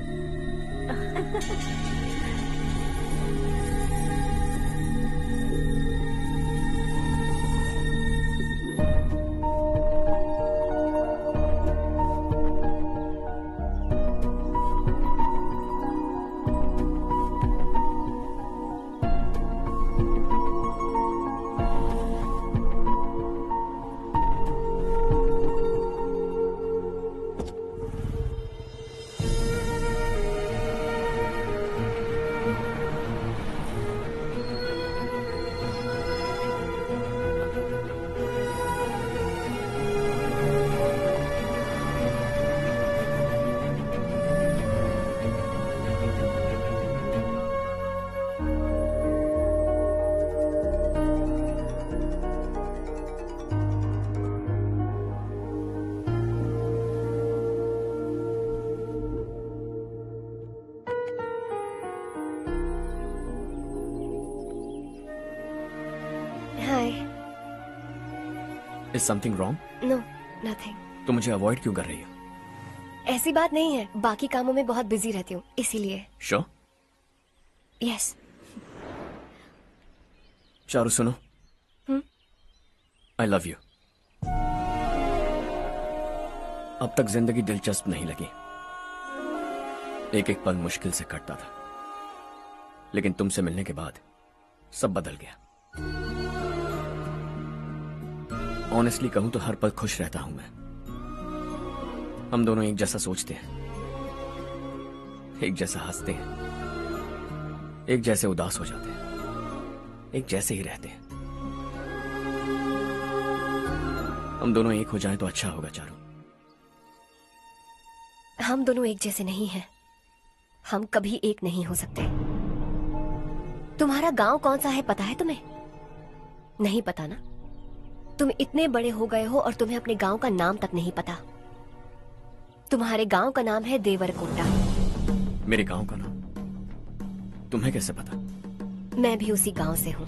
Is something wrong? No, nothing. तो मुझे अवॉइड क्यों कर रही हो? ऐसी बात नहीं है, बाकी कामों में बहुत बिजी रहती हूँ इसीलिए। श्योर? यस। चारू सुनो, आई लव यू। अब तक जिंदगी दिलचस्प नहीं लगी, एक एक पल मुश्किल से कटता था, लेकिन तुमसे मिलने के बाद सब बदल गया। ऑनेस्टली कहूं तो हर पल खुश रहता हूं मैं। हम दोनों एक जैसा सोचते हैं, एक जैसा हंसते हैं, एक जैसे उदास हो जाते हैं, एक जैसे ही रहते हैं। हम दोनों एक हो जाएं तो अच्छा होगा चारू। हम दोनों एक जैसे नहीं हैं। हम कभी एक नहीं हो सकते। तुम्हारा गांव कौन सा है पता है तुम्हें? नहीं पता ना? तुम इतने बड़े हो गए हो और तुम्हें अपने गांव का नाम तक नहीं पता। तुम्हारे गांव का नाम है देवरकोटा। मेरे गांव का नाम तुम्हें कैसे पता? मैं भी उसी गांव से हूँ।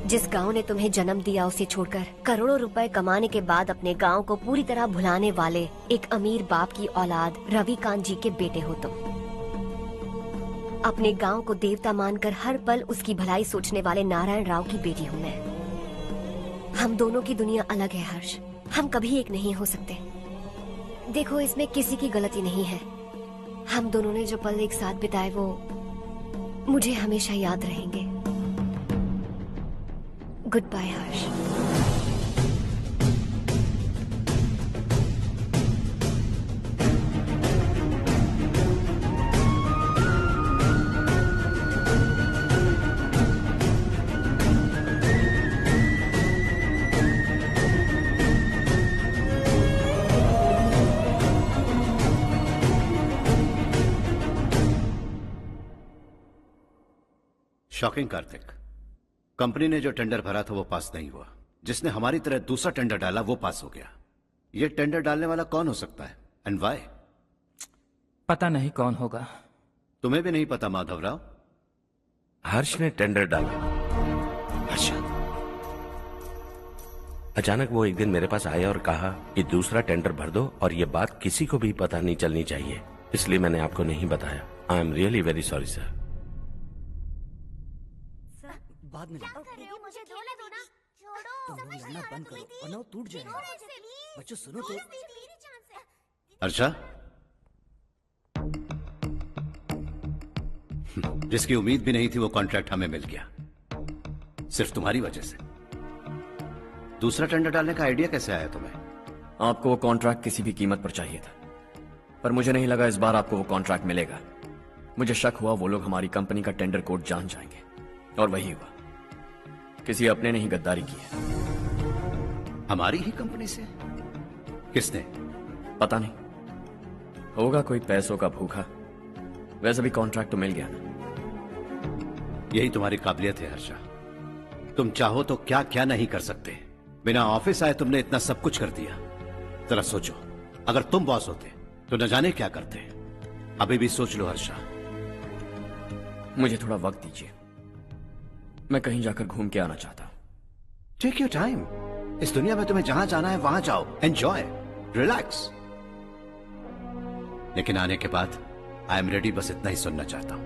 जिस गांव ने तुम्हें जन्म दिया उसे छोड़कर करोड़ों रुपए कमाने के बाद अपने गांव को पूरी तरह भुलाने वाले एक अमीर बाप की औलाद रविकांत जी के बेटे हो तुम। अपने गांव को देवता मानकर हर पल उसकी भलाई सोचने वाले नारायण राव की बेटी हूँ मैं। हम दोनों की दुनिया अलग है हर्ष, हम कभी एक नहीं हो सकते। देखो इसमें किसी की गलती नहीं है। हम दोनों ने जो पल एक साथ बिताए वो मुझे हमेशा याद रहेंगे। गुड बाय हर्ष। शॉकिंग कार्तिक, कंपनी ने जो टेंडर भरा था वो पास नहीं हुआ। जिसने हमारी तरह दूसरा टेंडर डाला वो पास हो गया। ये टेंडर डालने वाला कौन हो सकता है एंड व्हाई? पता नहीं कौन होगा। तुम्हें भी नहीं पता माधवराव? हर्ष ने टेंडर डाला। अच्छा। अचानक वो एक दिन मेरे पास आया और कहा कि दूसरा टेंडर भर दो और ये बात किसी को भी पता नहीं चलनी चाहिए, इसलिए मैंने आपको नहीं बताया। I am really very sorry sir. बाद में मुझे धोने दो ना। तुम लोग लड़ना बंद करो वरना वो टूट जाएगा। बच्चों सुनो तो। अर्षा, जिसकी उम्मीद भी नहीं थी वो कॉन्ट्रैक्ट हमें मिल गया, सिर्फ तुम्हारी वजह से। दूसरा टेंडर डालने का आइडिया कैसे आया तुम्हें? आपको वो कॉन्ट्रैक्ट किसी भी कीमत पर चाहिए था, पर मुझे नहीं लगा इस बार आपको वो कॉन्ट्रैक्ट मिलेगा। मुझे शक हुआ वो लोग हमारी कंपनी का टेंडर कोड जान जाएंगे, और वही हुआ। किसी अपने ने ही गद्दारी की है। हमारी ही कंपनी से? किसने? पता नहीं, होगा कोई पैसों का भूखा। वैसे भी कॉन्ट्रैक्ट तो मिल गया ना। यही तुम्हारी काबिलियत है हर्षा। तुम चाहो तो क्या क्या नहीं कर सकते। बिना ऑफिस आए तुमने इतना सब कुछ कर दिया। जरा सोचो, अगर तुम बॉस होते तो न जाने क्या करते। अभी भी सोच लो हर्षा। मुझे थोड़ा वक्त दीजिए, मैं कहीं जाकर घूम के आना चाहता हूं। Take your time. इस दुनिया में तुम्हें जहां जाना है वहां जाओ, एंजॉय, रिलैक्स। लेकिन आने के बाद आई एम रेडी, बस इतना ही सुनना चाहता हूं।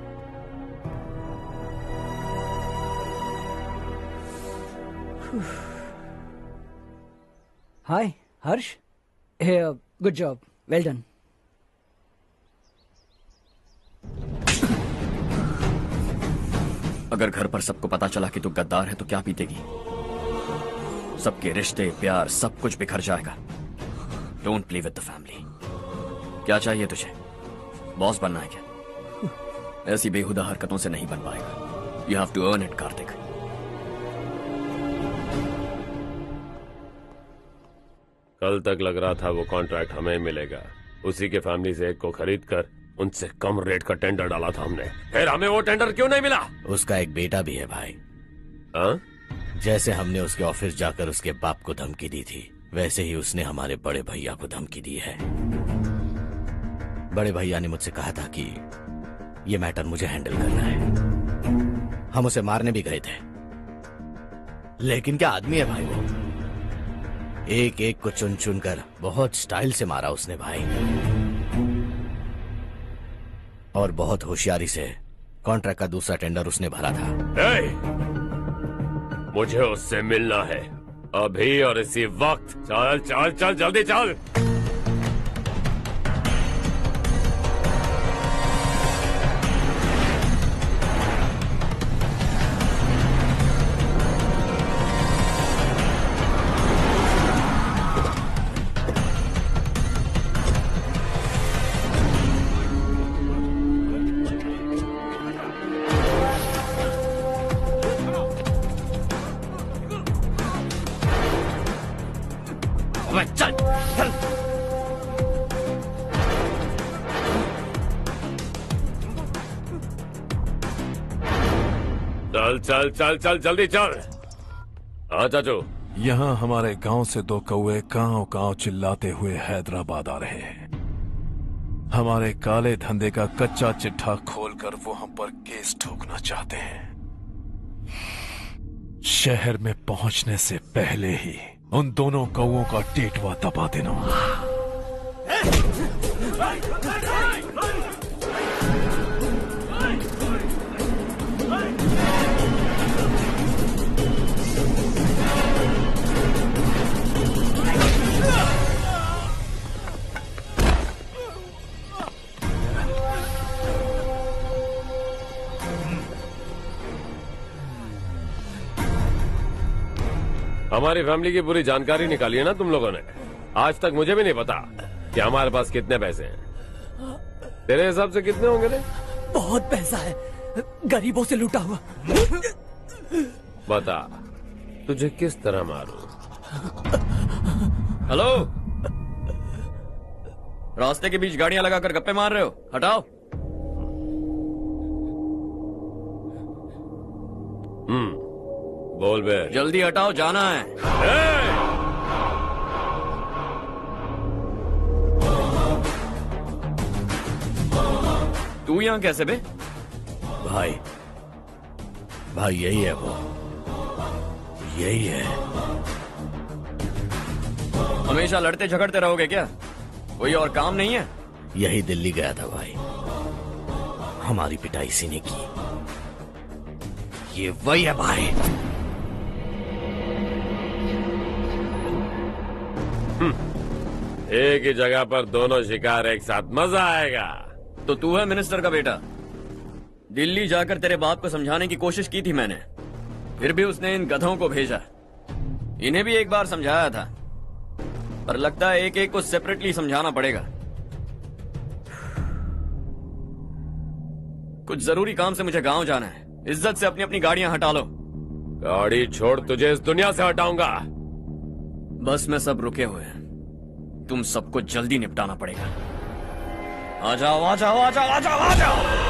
हाय हर्ष, गुड जॉब, वेल डन। अगर घर पर सबको पता चला कि तू गद्दार है तो क्या पीतेगी? सबके रिश्ते, प्यार, सब कुछ बिखर जाएगा। Don't play with the family. क्या चाहिए तुझे? बॉस बनना है क्या? ऐसी बेहुदा हरकतों से नहीं बन पाएगा। You have to earn it Kartik. कल तक लग रहा था वो कॉन्ट्रैक्ट हमें मिलेगा। उसी के फैमिली से एक को खरीद कर उनसे कम रेट का टेंडर डाला था हमने, फिर हमें वो टेंडर क्यों नहीं मिला? उसका एक बेटा भी है भाई। हाँ? जैसे हमने उसके ऑफिस जाकर उसके बाप को धमकी दी थी, वैसे ही उसने हमारे बड़े भैया को धमकी दी है। बड़े भैया ने मुझसे कहा था कि ये मैटर मुझे हैंडल करना है। हम उसे मारने भी गए थे, लेकिन क्या आदमी है भाई वो। एक एक को चुन चुन कर बहुत स्टाइल से मारा उसने भाई, और बहुत होशियारी से कॉन्ट्रैक्ट का दूसरा टेंडर उसने भरा था। मुझे उससे मिलना है अभी और इसी वक्त। चल चल चल जल्दी चल। चल चल। चल चल चल चल जल्दी चल। हाँ चाचू। यहाँ हमारे गांव से 2 कौवे कांव कांव चिल्लाते हुए हैदराबाद आ रहे हैं। हमारे काले धंधे का कच्चा चिट्ठा खोलकर वो हम पर केस ठोकना चाहते हैं। शहर में पहुंचने से पहले ही उन दोनों कौवों का टेटवा दबा देना। हमारी फैमिली की पूरी जानकारी निकाली है ना तुम लोगों ने। आज तक मुझे भी नहीं पता कि हमारे पास कितने पैसे हैं। तेरे हिसाब से कितने होंगे रे? बहुत पैसा है, गरीबों से लूटा हुआ। बता तुझे किस तरह मारूं? हेलो, रास्ते के बीच गाड़ियां लगाकर गप्पे मार रहे हो? हटाओ। बोल बे। जल्दी हटाओ, जाना है। तू यहाँ कैसे बे? भाई भाई यही है वो, यही है। हमेशा लड़ते झगड़ते रहोगे क्या? कोई और काम नहीं है? यही दिल्ली गया था भाई, हमारी पिटाई इसी ने की। ये वही है भाई। एक ही जगह पर दोनों शिकार एक साथ, मजा आएगा। तो तू है मिनिस्टर का बेटा? दिल्ली जाकर तेरे बाप को समझाने की कोशिश की थी मैंने, फिर भी उसने इन गधों को भेजा। इन्हें भी एक बार समझाया था, पर लगता है एक एक को सेपरेटली समझाना पड़ेगा। कुछ जरूरी काम से मुझे गांव जाना है। इज्जत से अपनी अपनी गाड़ियां हटा लो। गाड़ी छोड़, तुझे इस दुनिया से हटाऊंगा। बस में सब रुके हुए हैं, तुम सबको जल्दी निपटाना पड़ेगा। आ जाओ आ जाओ आ जाओ आ जाओ आ जाओ।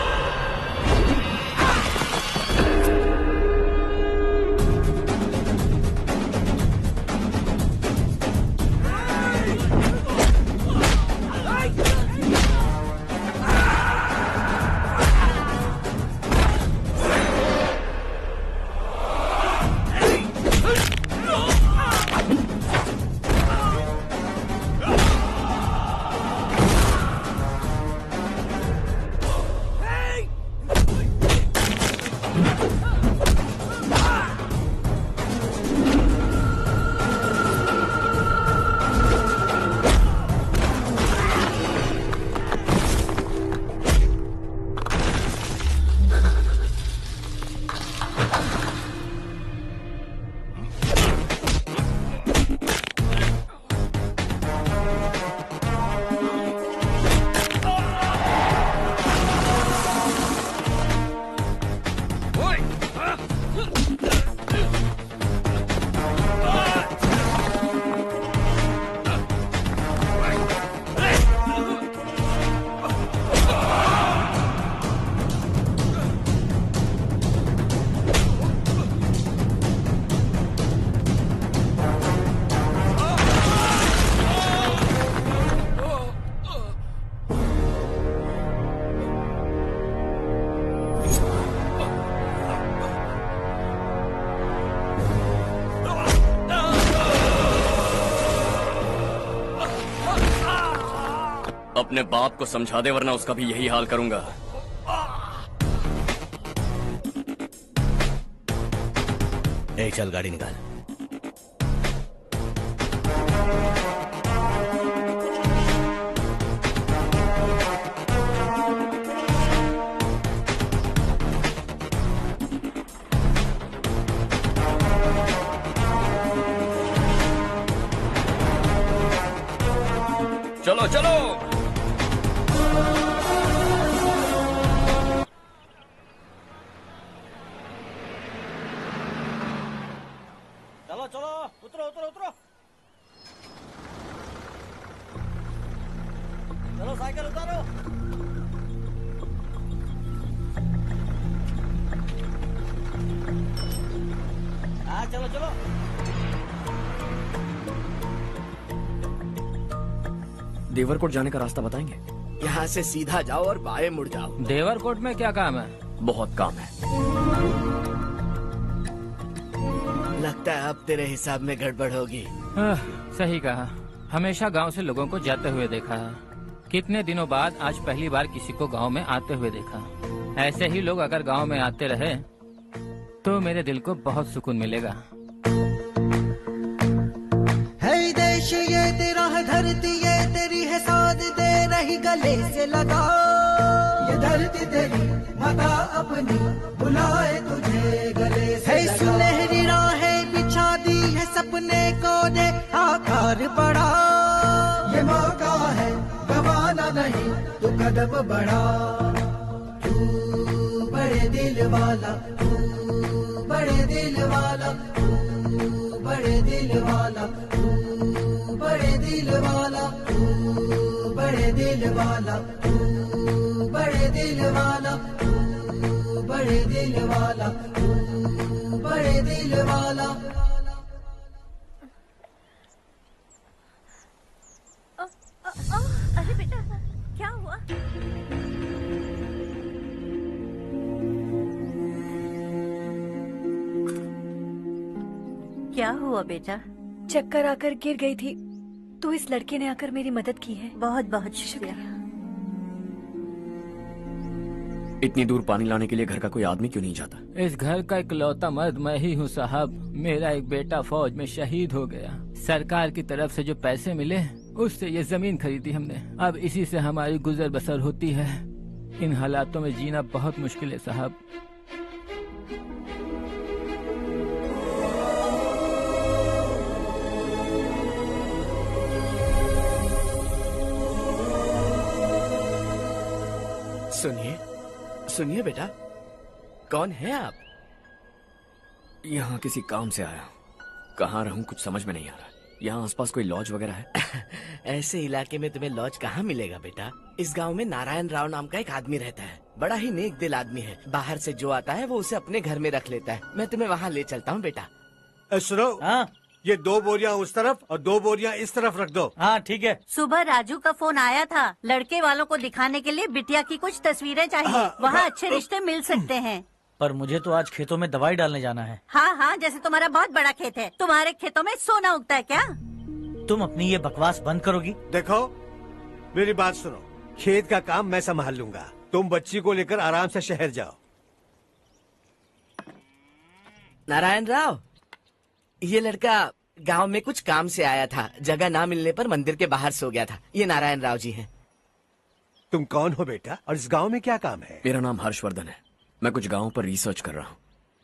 अपने बाप को समझा दे वरना उसका भी यही हाल करूंगा। ए, चल गाड़ी निकाल। चलो चलो। चलो चलो, उतरो उतरो उतरो। चलो साइकिल उतारो। हाँ चलो चलो। देवरकोट जाने का रास्ता बताएंगे? यहाँ से सीधा जाओ और बाएं मुड़ जाओ। देवरकोट में क्या काम है? बहुत काम है। लगता है अब तेरे हिसाब में गड़बड़ होगी। सही कहा। हमेशा गांव से लोगों को जाते हुए देखा है, कितने दिनों बाद आज पहली बार किसी को गांव में आते हुए देखा। ऐसे ही लोग अगर गांव में आते रहे तो मेरे दिल को बहुत सुकून मिलेगा। है देश ये तेरा है, धरती ये तेरी है, साथ दे रही गले से लगा। ये धरती तेरी माता अपनी बुलाए तुझे गले से लगा। सुनहरी राहें बिछा दी है, सपने को दे आकार बढ़ा। ये मौका है गवाना नहीं, तू कदम बढ़ा। तू बड़े दिल वाला, तू बड़े दिल वाला, तू बड़े दिल वाला, तू बड़े दिल वाला, तू बड़े दिल वाला, तू बड़े दिल वाला, तू बड़े दिल वाला, तू बड़े दिल वाला। अरे बेटा क्या हुआ? क्या हुआ बेटा? चक्कर आकर गिर गई थी, तो इस लड़के ने आकर मेरी मदद की है। बहुत बहुत शुक्रिया। इतनी दूर पानी लाने के लिए घर का कोई आदमी क्यों नहीं जाता? इस घर का इकलौता मर्द मैं ही हूँ साहब। मेरा एक बेटा फौज में शहीद हो गया। सरकार की तरफ से जो पैसे मिले उससे ये जमीन खरीदी हमने। अब इसी से हमारी गुजर बसर होती है। इन हालातों में जीना बहुत मुश्किल है साहब। सुनिए सुनिए बेटा, कौन है आप? यहाँ किसी काम से आया। कहाँ रहूं कुछ समझ में नहीं आ रहा। यहाँ आसपास कोई लॉज वगैरह है? ऐसे इलाके में तुम्हें लॉज कहाँ मिलेगा बेटा? इस गांव में नारायण राव नाम का एक आदमी रहता है। बड़ा ही नेक दिल आदमी है। बाहर से जो आता है वो उसे अपने घर में रख लेता है। मैं तुम्हें वहाँ ले चलता हूँ बेटा। सुनो, ये 2 बोरियां उस तरफ और 2 बोरियां इस तरफ रख दो। हाँ ठीक है। सुबह राजू का फोन आया था, लड़के वालों को दिखाने के लिए बिटिया की कुछ तस्वीरें चाहिए। वहाँ अच्छे रिश्ते मिल सकते हैं। पर मुझे तो आज खेतों में दवाई डालने जाना है। हाँ हाँ, जैसे तुम्हारा बहुत बड़ा खेत है। तुम्हारे खेतों में सोना उगता है क्या? तुम अपनी ये बकवास बंद करोगी? देखो मेरी बात सुनो, खेत का काम मैं संभाल लूंगा। तुम बच्ची को लेकर आराम से शहर जाओ। नारायण राव, ये लड़का गांव में कुछ काम से आया था। जगह ना मिलने पर मंदिर के बाहर सो गया था। ये नारायण राव जी हैं। तुम कौन हो बेटा और इस गांव में क्या काम है? मेरा नाम हर्षवर्धन है। मैं कुछ गाँव पर रिसर्च कर रहा हूँ।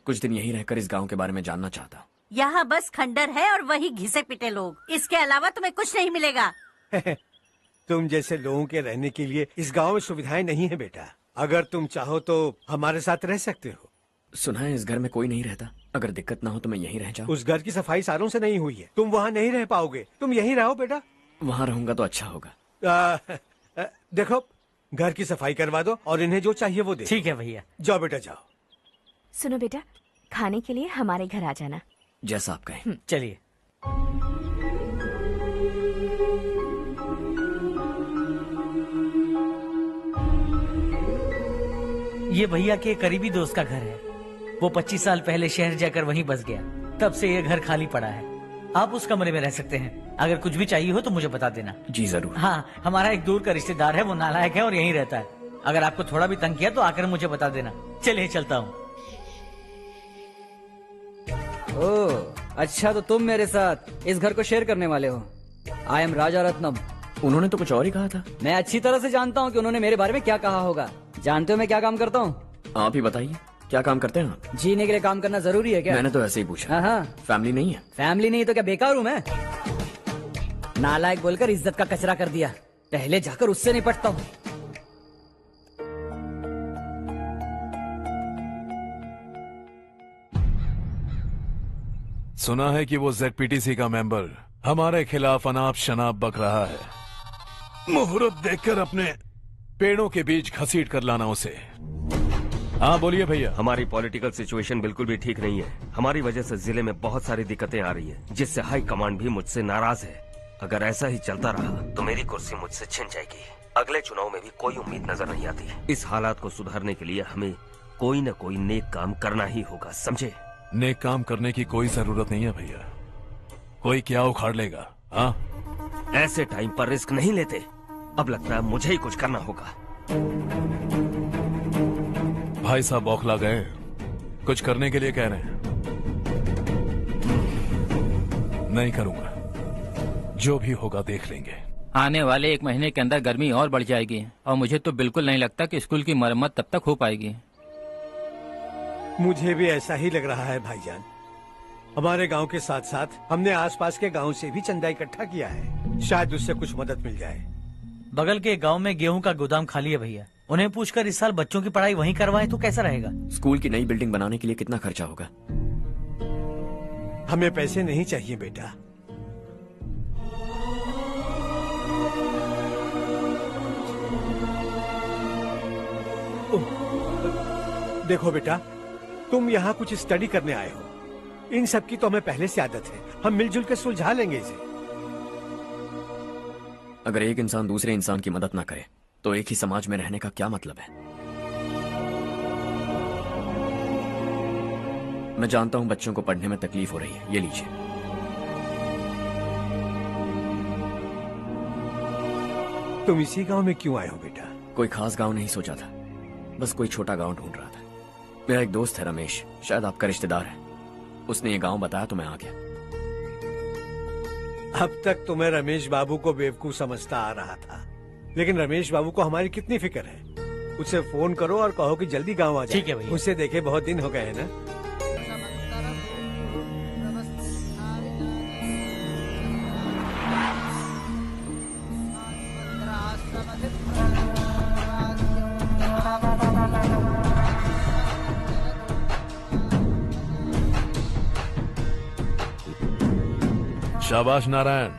कुछ दिन यहीं रहकर इस गाँव के बारे में जानना चाहता हूँ। यहाँ बस खंडर है और वही घिसे पिटे लोग। इसके अलावा तुम्हें कुछ नहीं मिलेगा। तुम जैसे लोगों के रहने के लिए इस गांव में सुविधाएं नहीं है बेटा। अगर तुम चाहो तो हमारे साथ रह सकते हो। सुना है इस घर में कोई नहीं रहता। अगर दिक्कत ना हो तो मैं यहीं रह जाऊँ। उस घर की सफाई सालों से नहीं हुई है। तुम वहाँ नहीं रह पाओगे। तुम यहीं रहो बेटा। वहाँ रहूंगा तो अच्छा होगा। देखो, घर की सफाई करवा दो और इन्हें जो चाहिए वो दे। ठीक है भैया। जाओ बेटा जाओ। सुनो बेटा, खाने के लिए हमारे घर आ जाना। जैसा आप कहें। चलिए। ये भैया के करीबी दोस्त का घर है। वो 25 साल पहले शहर जाकर वहीं बस गया। तब से ये घर खाली पड़ा है। आप उस कमरे में रह सकते हैं। अगर कुछ भी चाहिए हो तो मुझे बता देना। जी जरूर। हाँ, हमारा एक दूर का रिश्तेदार है, वो नालायक है और यहीं रहता है। अगर आपको थोड़ा भी तंग किया तो आकर मुझे बता देना। चलिए चलता हूँ। ओह अच्छा, तो तुम मेरे साथ इस घर को शेयर करने वाले हो। आई एम राजा रत्नम। उन्होंने तो कुछ और ही कहा था। मैं अच्छी तरह से जानता हूँ कि उन्होंने मेरे बारे में क्या कहा होगा। जानते हो मैं क्या काम करता हूँ? आप ही बताइए, क्या काम करते हैं आप? जीने के लिए काम करना जरूरी है क्या? मैंने तो ऐसे ही पूछा। हाँ, फैमिली नहीं है? फैमिली नहीं तो क्या बेकार हूँ मैं? नालायक बोलकर इज्जत का कचरा कर दिया। पहले जाकर उससे निपटता हूँ। सुना है कि वो ZPTC का मेंबर हमारे खिलाफ अनाप शनाप बक रहा है। मुहूर्त देखकर अपने पेड़ों के बीच घसीट कर लाना उसे। हाँ बोलिए भैया। हमारी पॉलिटिकल सिचुएशन बिल्कुल भी ठीक नहीं है। हमारी वजह से जिले में बहुत सारी दिक्कतें आ रही है, जिससे हाई कमांड भी मुझसे नाराज है। अगर ऐसा ही चलता रहा तो मेरी कुर्सी मुझसे छिन जाएगी। अगले चुनाव में भी कोई उम्मीद नजर नहीं आती। इस हालात को सुधारने के लिए हमें कोई न कोई नेक काम करना ही होगा, समझे? नेक काम करने की कोई जरूरत नहीं है भैया। कोई क्या उखाड़ लेगा? हाँ, ऐसे टाइम पर रिस्क नहीं लेते। अब लगता है मुझे ही कुछ करना होगा। भाई साहब बौखला गए, कुछ करने के लिए कह रहे हैं। नहीं करूंगा, जो भी होगा देख लेंगे। आने वाले 1 महीने के अंदर गर्मी और बढ़ जाएगी और मुझे तो बिल्कुल नहीं लगता कि स्कूल की मरम्मत तब तक हो पाएगी। मुझे भी ऐसा ही लग रहा है भाईजान। हमारे गांव के साथ साथ हमने आसपास के गांव से भी चंदा इकट्ठा किया है, शायद उससे कुछ मदद मिल जाए। बगल के गांव में गेहूं का गोदाम खाली है भैया। उन्हें पूछकर इस साल बच्चों की पढ़ाई वहीं करवाएं तो कैसा रहेगा? स्कूल की नई बिल्डिंग बनाने के लिए कितना खर्चा होगा? हमें पैसे नहीं चाहिए बेटा। देखो बेटा, तुम यहाँ कुछ स्टडी करने आए हो। इन सब की तो हमें पहले से आदत है। हम मिलजुल के सुलझा लेंगे इसे। अगर एक इंसान दूसरे इंसान की मदद ना करे तो एक ही समाज में रहने का क्या मतलब है? मैं जानता हूं बच्चों को पढ़ने में तकलीफ हो रही है, ये लीजिए। तुम इसी गांव में क्यों आए हो बेटा? कोई खास गांव नहीं सोचा था, बस कोई छोटा गांव ढूंढ रहा था। मेरा एक दोस्त है रमेश, शायद आपका रिश्तेदार है। उसने ये गांव बताया तो मैं आ गया। अब तक तो मैं रमेश बाबू को बेवकूफ समझता आ रहा था, लेकिन रमेश बाबू को हमारी कितनी फिक्र है। उसे फोन करो और कहो कि जल्दी गांव आ जाए। ठीक है भैया। उसे देखे बहुत दिन हो गए हैं ना। शाबाश नारायण।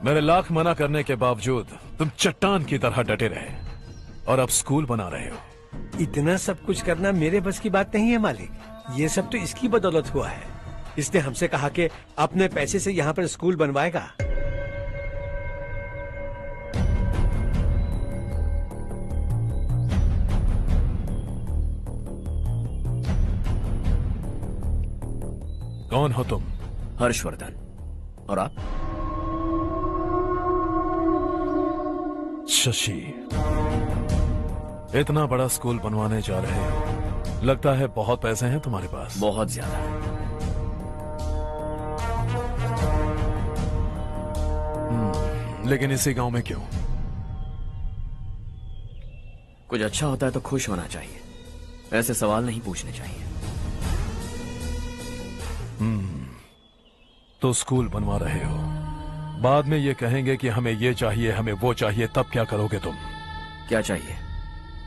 मेरे लाख मना करने के बावजूद तुम चट्टान की तरह डटे रहे और अब स्कूल बना रहे हो। इतना सब कुछ करना मेरे बस की बात नहीं है मालिक। ये सब तो इसकी बदौलत हुआ है। इसने हमसे कहा कि अपने पैसे से यहाँ पर स्कूल बनवाएगा। कौन हो तुम? हर्षवर्धन। और आप? शशि। इतना बड़ा स्कूल बनवाने जा रहे हो, लगता है बहुत पैसे हैं तुम्हारे पास। बहुत ज्यादा। लेकिन इसी गांव में क्यों? कुछ अच्छा होता है तो खुश होना चाहिए, ऐसे सवाल नहीं पूछने चाहिए। तो स्कूल बनवा रहे हो, बाद में ये कहेंगे कि हमें ये चाहिए, हमें वो चाहिए, तब क्या करोगे तुम? क्या चाहिए?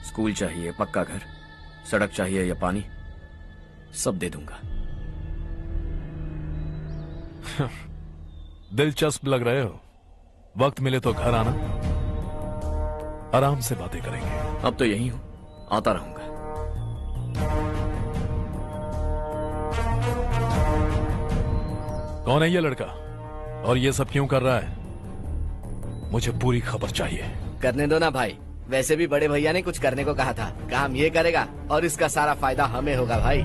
स्कूल चाहिए, पक्का घर, सड़क चाहिए या पानी, सब दे दूंगा। दिलचस्प लग रहे हो। वक्त मिले तो घर आना, आराम से बातें करेंगे। अब तो यही हूं, आता रहूंगा। कौन है ये लड़का और ये सब क्यों कर रहा है? मुझे पूरी खबर चाहिए। करने दो ना भाई, वैसे भी बड़े भैया ने कुछ करने को कहा था। काम ये करेगा और इसका सारा फायदा हमें होगा भाई।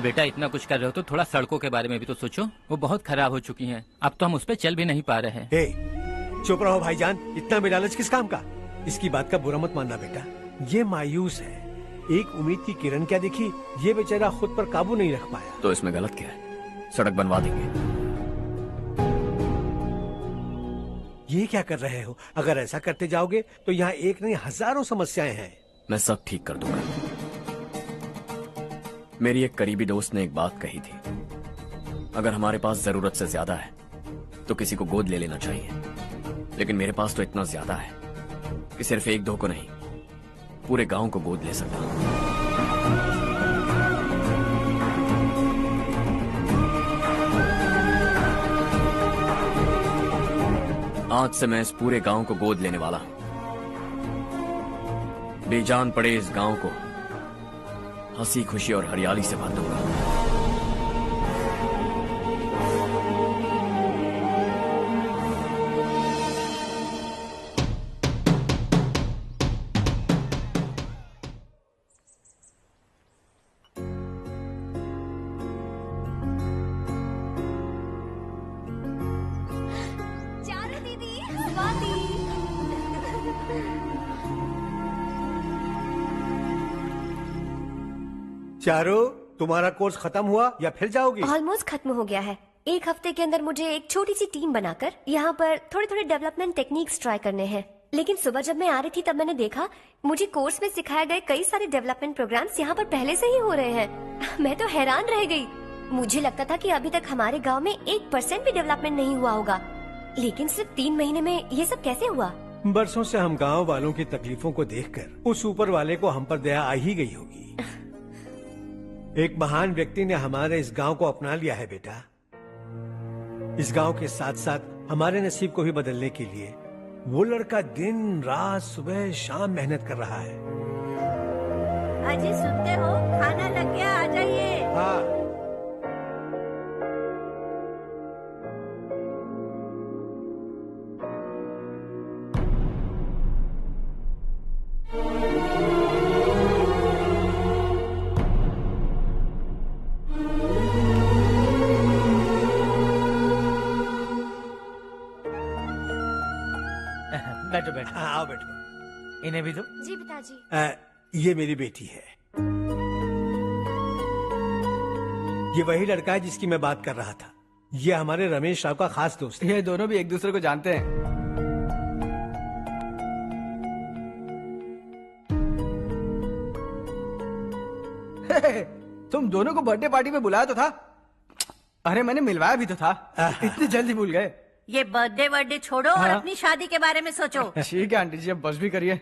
बेटा इतना कुछ कर रहे हो तो थोड़ा सड़कों के बारे में भी तो सोचो, वो बहुत खराब हो चुकी हैं। अब तो हम उस पर चल भी नहीं पा रहे हैं। चुप रहो भाईजान, इतना बेलालच किस काम का? इसकी बात का बुरा मत मानना बेटा, ये मायूस है। एक उम्मीद की किरण क्या दिखी, ये बेचारा खुद पर काबू नहीं रख पाया। तो इसमें गलत क्या है? सड़क बनवा देंगे। ये क्या कर रहे हो? अगर ऐसा करते जाओगे तो यहाँ एक नहीं हजारों समस्याएं हैं। मैं सब ठीक कर दूंगा। मेरी एक करीबी दोस्त ने एक बात कही थी, अगर हमारे पास जरूरत से ज्यादा है तो किसी को गोद ले लेना चाहिए, लेकिन मेरे पास तो इतना ज्यादा है कि सिर्फ एक दो को नहीं, पूरे गांव को गोद ले सकता हूं। आज से मैं इस पूरे गांव को गोद लेने वाला हूं। बेजान पड़े इस गांव को हंसी खुशी और हरियाली से भर दूंगा। चारो, तुम्हारा कोर्स खत्म हुआ या फिर जाओगी? ऑलमोस्ट खत्म हो गया है। एक हफ्ते के अंदर मुझे एक छोटी सी टीम बनाकर यहाँ पर थोड़े थोड़े डेवलपमेंट टेक्निक्स ट्राई करने हैं। लेकिन सुबह जब मैं आ रही थी तब मैंने देखा मुझे कोर्स में सिखाए गए कई सारे डेवलपमेंट प्रोग्राम्स यहाँ पर पहले से ही हो रहे हैं। मैं तो हैरान रह गई। मुझे लगता था कि अभी तक हमारे गाँव में 1% भी डेवलपमेंट नहीं हुआ होगा, लेकिन सिर्फ 3 महीने में ये सब कैसे हुआ? बरसों से हम गांव वालों की तकलीफों को देखकर उस ऊपर वाले को हम पर दया आ ही गई होगी। एक महान व्यक्ति ने हमारे इस गांव को अपना लिया है बेटा। इस गांव के साथ साथ हमारे नसीब को भी बदलने के लिए वो लड़का दिन रात सुबह शाम मेहनत कर रहा है। अजी सुनते हो, खाना लग गया, आ जाइए। हाँ। बैठो बैठो। आओ बैठो। इन्हें भी दो। जी पिताजी। ये मेरी बेटी है। ये वही लड़का है जिसकी मैं बात कर रहा था। ये हमारे रमेश राव का खास दोस्त है। ये दोनों भी एक दूसरे को जानते हैं। तुम दोनों को बर्थडे पार्टी में बुलाया तो था। अरे मैंने मिलवाया भी तो था। इतनी जल्दी भूल गए। ये बर्थडे छोड़ो और हाँ? अपनी शादी के बारे में सोचो। ठीक है आंटी जी, अब बस भी करिए।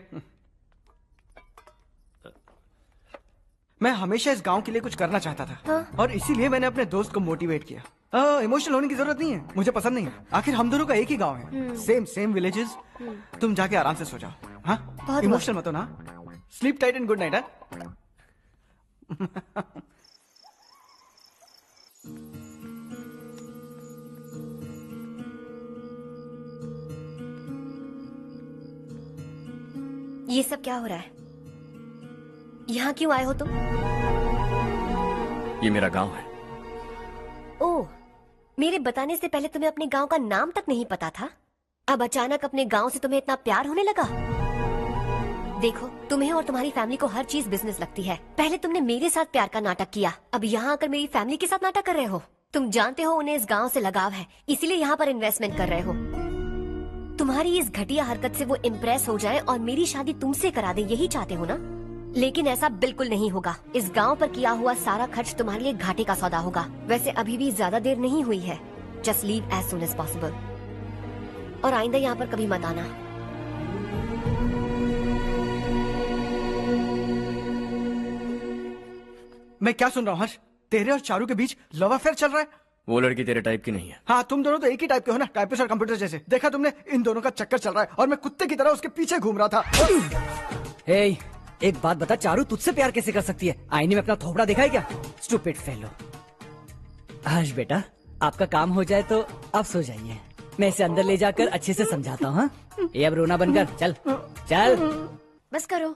मैं हमेशा इस गांव के लिए कुछ करना चाहता था। हाँ? और इसीलिए मैंने अपने दोस्त को मोटिवेट किया। इमोशनल होने की जरूरत नहीं है, मुझे पसंद नहीं है। आखिर हम दोनों का एक ही गांव है, सेम विलेजेस। तुम जाके आराम से सो जाओ। हाँ, इमोशनल मत हो ना। Sleep tight and good night. ये सब क्या हो रहा है? यहाँ क्यों आए हो तुम? ये मेरा गांव है। ओह, मेरे बताने से पहले तुम्हें अपने गांव का नाम तक नहीं पता था? अब अचानक अपने गांव से तुम्हें इतना प्यार होने लगा? देखो, तुम्हें और तुम्हारी फैमिली को हर चीज बिजनेस लगती है। पहले तुमने मेरे साथ प्यार का नाटक किया, अब यहाँ आकर मेरी फैमिली के साथ नाटक कर रहे हो। तुम जानते हो उन्हें इस गांव से लगाव है, इसीलिए यहाँ पर इन्वेस्टमेंट कर रहे हो। तुम्हारी इस घटिया हरकत से वो इम्प्रेस हो जाए और मेरी शादी तुमसे करा दे, यही चाहते हो ना? लेकिन ऐसा बिल्कुल नहीं होगा। इस गांव पर किया हुआ सारा खर्च तुम्हारे लिए घाटे का सौदा होगा। वैसे अभी भी ज्यादा देर नहीं हुई है। Just leave as soon as possible. और आइंदा यहाँ पर कभी मत आना। मैं क्या सुन रहा हूँ हर्ष? तेरे और चारू के बीच लव अफेयर चल रहा है? वो लड़की तेरे टाइप की नहीं है। हाँ, तुम दोनों तो एक ही टाइप के हो ना, टाइपिस्ट और कंप्यूटर जैसे। देखा तुमने, इन दोनों का चक्कर चल रहा है और मैं कुत्ते की तरह उसके पीछे घूम रहा था। हे, एक बात बता, चारू तुझसे प्यार कैसे कर सकती है? आईने में अपना थोपड़ा देखा है क्या? Stupid fellow. हर्ष बेटा, आपका काम हो जाए तो आप सो जाइए। मैं इसे अंदर ले जाकर अच्छे से समझाता हूँ। ये अब रोना बनकर चल चल। बस करो।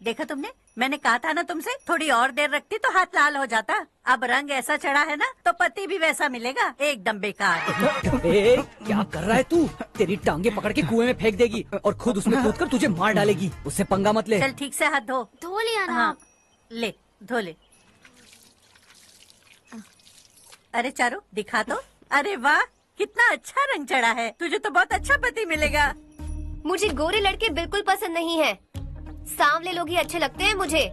देखा तुमने, मैंने कहा था ना तुमसे, थोड़ी और देर रखती तो हाथ लाल हो जाता। अब रंग ऐसा चढ़ा है ना तो पति भी वैसा मिलेगा, एकदम बेकार। ए, क्या कर रहा है तू? तेरी टांगे पकड़ के कुएं में फेंक देगी और खुद उसमें कूदकर तुझे मार डालेगी। उससे पंगा मत ले। चल ठीक से हाथ धो। धो लिया ना। हाँ, ले धो ले। अरे चारू दिखा तो। अरे वाह, कितना अच्छा रंग चढ़ा है। तुझे तो बहुत अच्छा पति मिलेगा। मुझे गोरे लड़के बिल्कुल पसंद नहीं है, सांवले लोग ही अच्छे लगते हैं मुझे।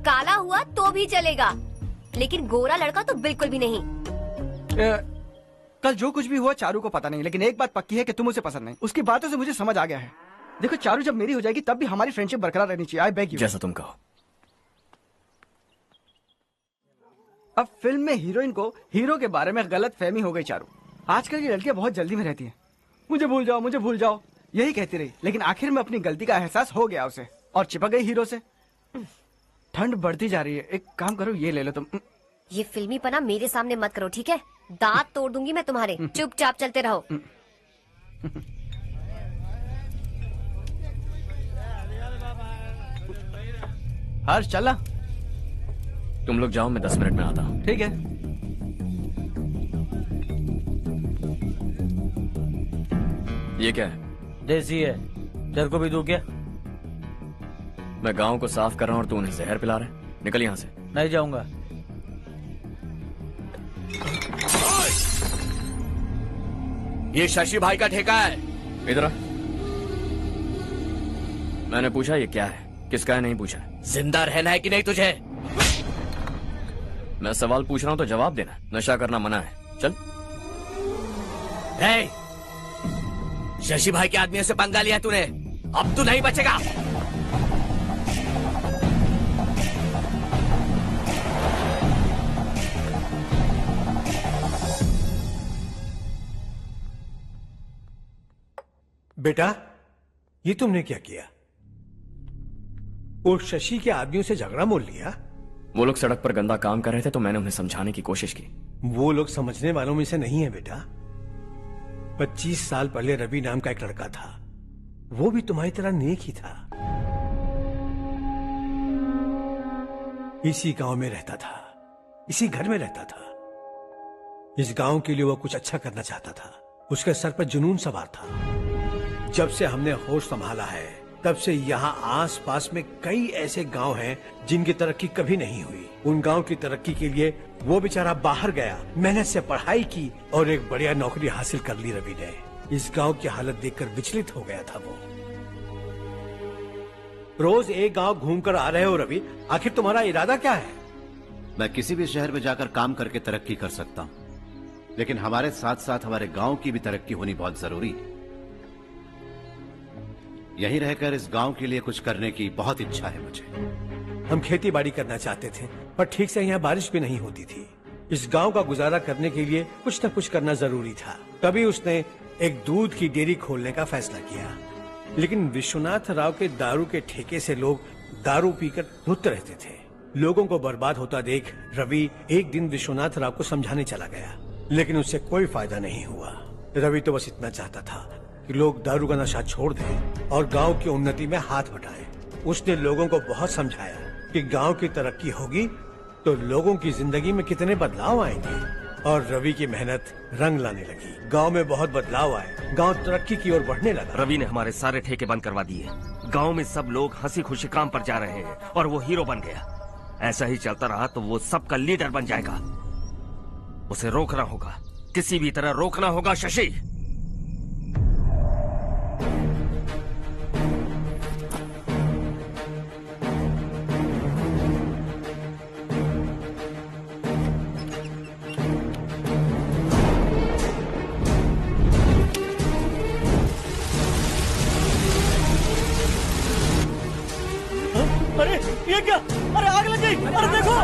काला हुआ तो भी चलेगा, लेकिन गोरा लड़का तो बिल्कुल भी नहीं। कल जो कुछ भी हुआ चारू को पता नहीं, लेकिन एक बात पक्की है कि तुम उसे पसंद नहीं। उसकी बातों से मुझे समझ आ गया है। देखो चारू जब मेरी हो जाएगी तब भी हमारी फ्रेंडशिप बरकरार रहनी चाहिए। I beg you. जैसा तुम कहो। अब फिल्म में हीरोइन को हीरो के बारे में गलत फहमी हो गई चारू। आजकल की लड़कियां बहुत जल्दी में रहती हैं। मुझे भूल जाओ, मुझे भूल जाओ, यही कहती रही, लेकिन आखिर में अपनी गलती का एहसास हो गया उसे और चिपक गई हीरो से। ठंड बढ़ती जा रही है, एक काम करो ये ले लो तुम। ये फिल्मी पना मेरे सामने मत करो, ठीक है? दांत तोड़ दूंगी मैं तुम्हारे। चुपचाप चलते रहो। हर्ष चला। तुम लोग जाओ, मैं 10 मिनट में आता हूँ। ठीक है। ये क्या है? देसी है, तेरे को भी दूं क्या? मैं गांव को साफ कर रहा हूँ और तू उन्हें जहर पिला रहा है। निकल यहाँ से। नहीं जाऊंगा। ये शशि भाई का ठेका है। इधर आ। मैंने पूछा ये क्या है, किसका है नहीं पूछा। जिंदा रहना है कि नहीं तुझे? मैं सवाल पूछ रहा हूँ तो जवाब देना। नशा करना मना है। चल। हे, शशि भाई के आदमियों से पंगा लिया तूने, अब तू नहीं बचेगा। बेटा, ये तुमने क्या किया? वो शशि के आदमियों से झगड़ा मोल लिया? वो लोग सड़क पर गंदा काम कर रहे थे तो मैंने उन्हें समझाने की कोशिश की। वो लोग समझने वालों में से नहीं है बेटा। 25 साल पहले रवि नाम का एक लड़का था, वो भी तुम्हारी तरह नेक ही था। इसी गांव में रहता था, इसी घर में रहता था। इस गांव के लिए वो कुछ अच्छा करना चाहता था। उसके सर पर जुनून सवार था। जब से हमने होश संभाला है तब से यहाँ आस पास में कई ऐसे गांव हैं जिनकी तरक्की कभी नहीं हुई। उन गांव की तरक्की के लिए वो बेचारा बाहर गया, मेहनत से पढ़ाई की और एक बढ़िया नौकरी हासिल कर ली रवि ने। इस गांव की हालत देखकर विचलित हो गया था वो। रोज एक गांव घूमकर आ रहे हो रवि, आखिर तुम्हारा इरादा क्या है? मैं किसी भी शहर में जाकर काम करके तरक्की कर सकता हूँ, लेकिन हमारे साथ साथ हमारे गांव की भी तरक्की होनी बहुत जरूरी है। यहीं रहकर इस गांव के लिए कुछ करने की बहुत इच्छा है मुझे। हम खेती बाड़ी करना चाहते थे, पर ठीक से यहाँ बारिश भी नहीं होती थी। इस गांव का गुजारा करने के लिए कुछ न कुछ करना जरूरी था। तभी उसने एक दूध की डेयरी खोलने का फैसला किया। लेकिन विश्वनाथ राव के दारू के ठेके से लोग दारू पीकर धुत रहते थे। लोगों को बर्बाद होता देख रवि एक दिन विश्वनाथ राव को समझाने चला गया, लेकिन उससे कोई फायदा नहीं हुआ। रवि तो बस इतना चाहता था कि लोग दारू का नशा छोड़ दें और गांव की उन्नति में हाथ बटाएं। उसने लोगों को बहुत समझाया कि गांव की तरक्की होगी तो लोगों की जिंदगी में कितने बदलाव आएंगे, और रवि की मेहनत रंग लाने लगी। गांव में बहुत बदलाव आए, गांव तरक्की की ओर बढ़ने लगा। रवि ने हमारे सारे ठेके बंद करवा दिए। गांव में सब लोग हंसी खुशी काम पर जा रहे हैं और वो हीरो बन गया। ऐसा ही चलता रहा तो वो सबका लीडर बन जाएगा। उसे रोकना होगा, किसी भी तरह रोकना होगा शशि। अरे ये क्या? अरे आग लग गई! अरे देखो!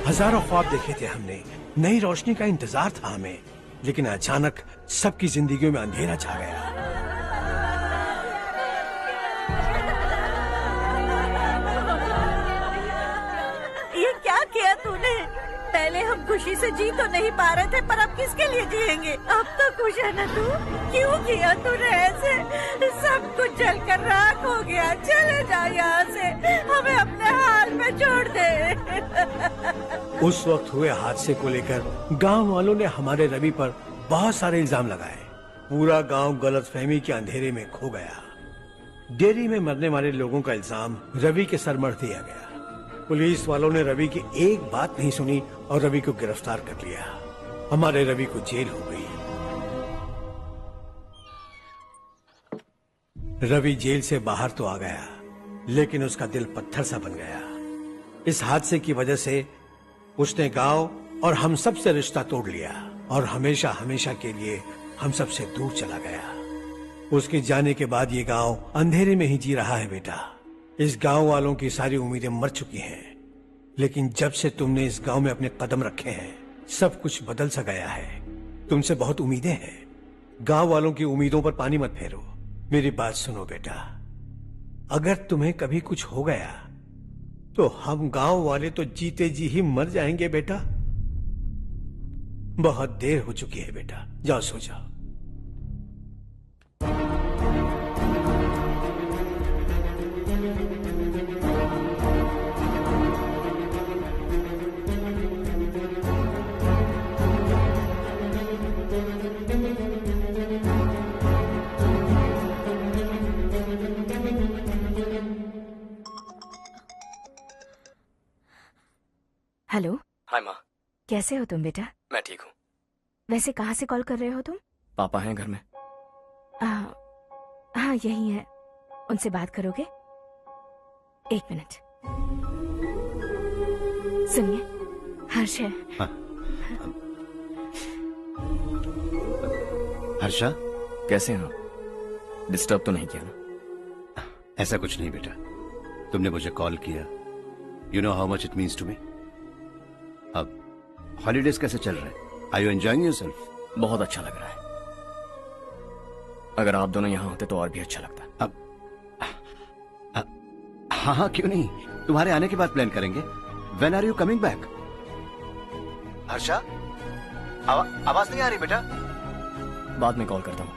हजारों ख्वाब देखे थे हमने, नई रोशनी का इंतजार था हमें, लेकिन अचानक सबकी जिंदगियों में अंधेरा छा गया। ये क्या किया तूने? पहले हम खुशी से जी तो नहीं पा रहे थे, पर अब किसके लिए जिएंगे? अब तो खुश है ना तू? क्यों किया तूने ऐसे? सब कुछ जलकर राख हो गया। चले जा यहाँ से, हमें अपने हाल में छोड़ दे। उस वक्त हुए हादसे को लेकर गांव वालों ने हमारे रवि पर बहुत सारे इल्जाम लगाए। पूरा गांव गलतफहमी के अंधेरे में खो गया। डेयरी में मरने वाले लोगों का इल्जाम रवि के सर मढ़ दिया गया। पुलिस वालों ने रवि की एक बात नहीं सुनी और रवि को गिरफ्तार कर लिया। हमारे रवि को जेल हो गई। रवि जेल से बाहर तो आ गया, लेकिन उसका दिल पत्थर सा बन गया। इस हादसे की वजह से उसने गांव और हम सब से रिश्ता तोड़ लिया और हमेशा हमेशा के लिए हम सब से दूर चला गया। उसके जाने के बाद ये गांव अंधेरे में ही जी रहा है बेटा। इस गांव वालों की सारी उम्मीदें मर चुकी हैं, लेकिन जब से तुमने इस गांव में अपने कदम रखे हैं सब कुछ बदल सा गया है। तुमसे बहुत उम्मीदें हैं। गांव वालों की उम्मीदों पर पानी मत फेरो। मेरी बात सुनो बेटा, अगर तुम्हें कभी कुछ हो गया तो हम गांव वाले तो जीते जी ही मर जाएंगे बेटा। बहुत देर हो चुकी है बेटा, जाओ सो जाओ। हेलो। हाय माँ। कैसे हो तुम बेटा? मैं ठीक हूँ। वैसे कहाँ से कॉल कर रहे हो तुम? पापा हैं घर में। हाँ यही है। उनसे बात करोगे? एक मिनट। सुनिए, हर्ष है। हर्षा, कैसे हैं आप? डिस्टर्ब तो नहीं किया ना? ऐसा कुछ नहीं बेटा, तुमने मुझे कॉल किया। You know how much it means to me. अब हॉलीडेज कैसे चल रहे हैं? Are you enjoying yourself? बहुत अच्छा लग रहा है। अगर आप दोनों यहाँ होते तो और भी अच्छा लगता। अब हाँ हाँ क्यों नहीं, तुम्हारे आने के बाद प्लान करेंगे। When are you coming back? Harsha, आवाज नहीं आ रही बेटा। बाद में कॉल करता हूँ।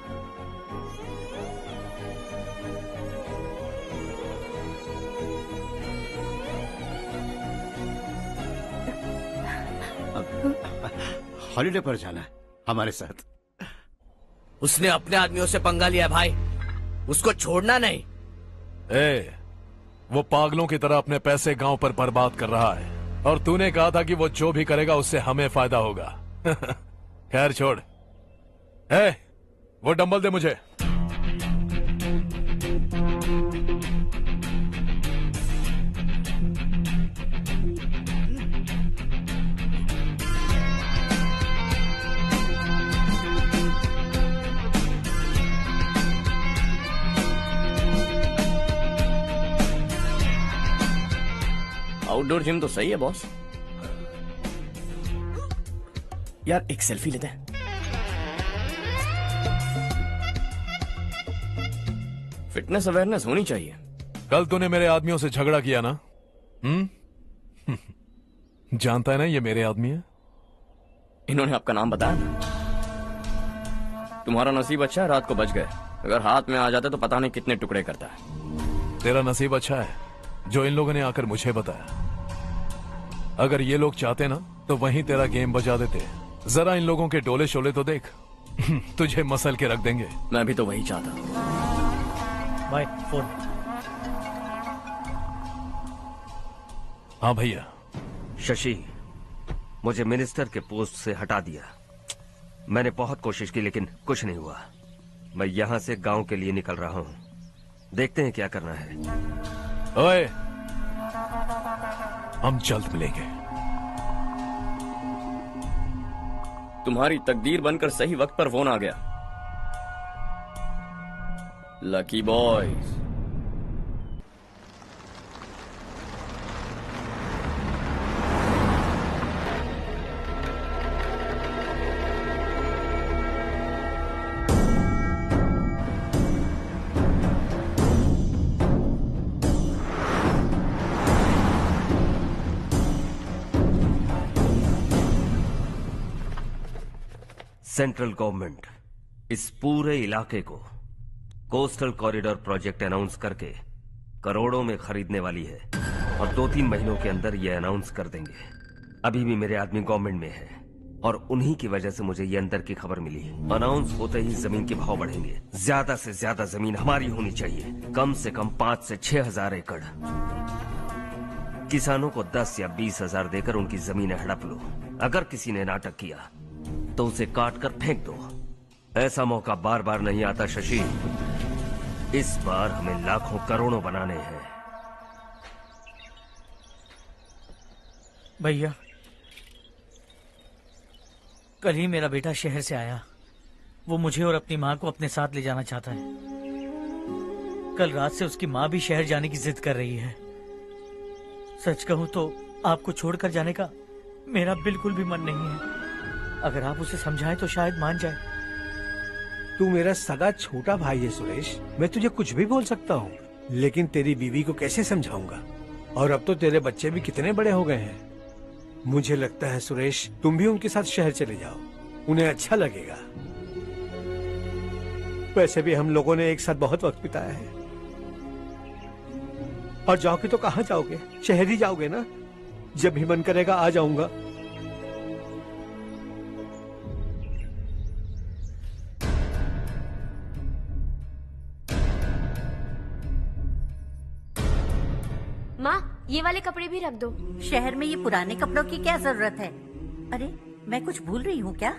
हॉलीडे पर जाना है हमारे साथ। उसने अपने आदमियों से पंगा लिया भाई, उसको छोड़ना नहीं। वो पागलों की तरह अपने पैसे गांव पर बर्बाद कर रहा है और तूने कहा था कि वो जो भी करेगा उससे हमें फायदा होगा। खैर छोड़। वो डंबल दे मुझे। आउटडोर जिम तो सही है बॉस। यार एक सेल्फी लेते हैं। फिटनेस अवेयरनेस होनी चाहिए। कल तूने मेरे आदमियों से झगड़ा किया ना? जानता है ना ये मेरे आदमी है। इन्होंने आपका नाम बताया? तुम्हारा नसीब अच्छा है रात को बच गए, अगर हाथ में आ जाते तो पता नहीं कितने टुकड़े करता है। तेरा नसीब अच्छा है जो इन लोगों ने आकर मुझे बताया। अगर ये लोग चाहते ना तो वहीं तेरा गेम बजा देते। जरा इन लोगों के डोले शोले तो देख। तुझे मसल के रख देंगे। मैं भी तो वही चाहता। By phone. हाँ भैया। शशि, मुझे मिनिस्टर के पोस्ट से हटा दिया। मैंने बहुत कोशिश की लेकिन कुछ नहीं हुआ। मैं यहाँ से गांव के लिए निकल रहा हूँ। देखते हैं क्या करना है। ओए, हम जल्द मिलेंगे। तुम्हारी तकदीर बनकर सही वक्त पर फोन आ गया। Lucky boys. सेंट्रल गवर्नमेंट इस पूरे इलाके को कोस्टल कॉरिडोर प्रोजेक्ट अनाउंस करके करोड़ों में खरीदने वाली है और 2-3 महीनों के अंदर ये अनाउंस कर देंगे। अभी भी मेरे आदमी गवर्नमेंट में है और उन्हीं की वजह से मुझे ये अंदर की खबर मिली। अनाउंस होते ही जमीन के भाव बढ़ेंगे। ज्यादा से ज्यादा जमीन हमारी होनी चाहिए, कम से कम 5 से 6 हजार एकड़। किसानों को 10 या 20 हजार देकर उनकी जमीनें हड़प लो। अगर किसी ने नाटक किया तो उसे काट कर फेंक दो। ऐसा मौका बार बार नहीं आता शशि। इस बार हमें लाखों करोड़ों बनाने हैं। भैया, कल ही मेरा बेटा शहर से आया। वो मुझे और अपनी माँ को अपने साथ ले जाना चाहता है। कल रात से उसकी माँ भी शहर जाने की जिद कर रही है। सच कहूँ तो आपको छोड़कर जाने का मेरा बिल्कुल भी मन नहीं है। अगर आप उसे समझाएं तो शायद मान जाए। तू मेरा सगा छोटा भाई है सुरेश, मैं तुझे कुछ भी बोल सकता हूँ, लेकिन तेरी बीवी को कैसे समझाऊंगा? और अब तो तेरे बच्चे भी कितने बड़े हो गए हैं। मुझे लगता है सुरेश, तुम भी उनके साथ शहर चले जाओ, उन्हें अच्छा लगेगा। वैसे भी हम लोगों ने एक साथ बहुत वक्त बिताया है। और जाओगे तो कहाँ जाओगे? शहर ही जाओगे ना? जब भी मन करेगा आ जाऊंगा। माँ, ये वाले कपड़े भी रख दो। शहर में ये पुराने कपड़ों की क्या जरूरत है? अरे मैं कुछ भूल रही हूँ क्या?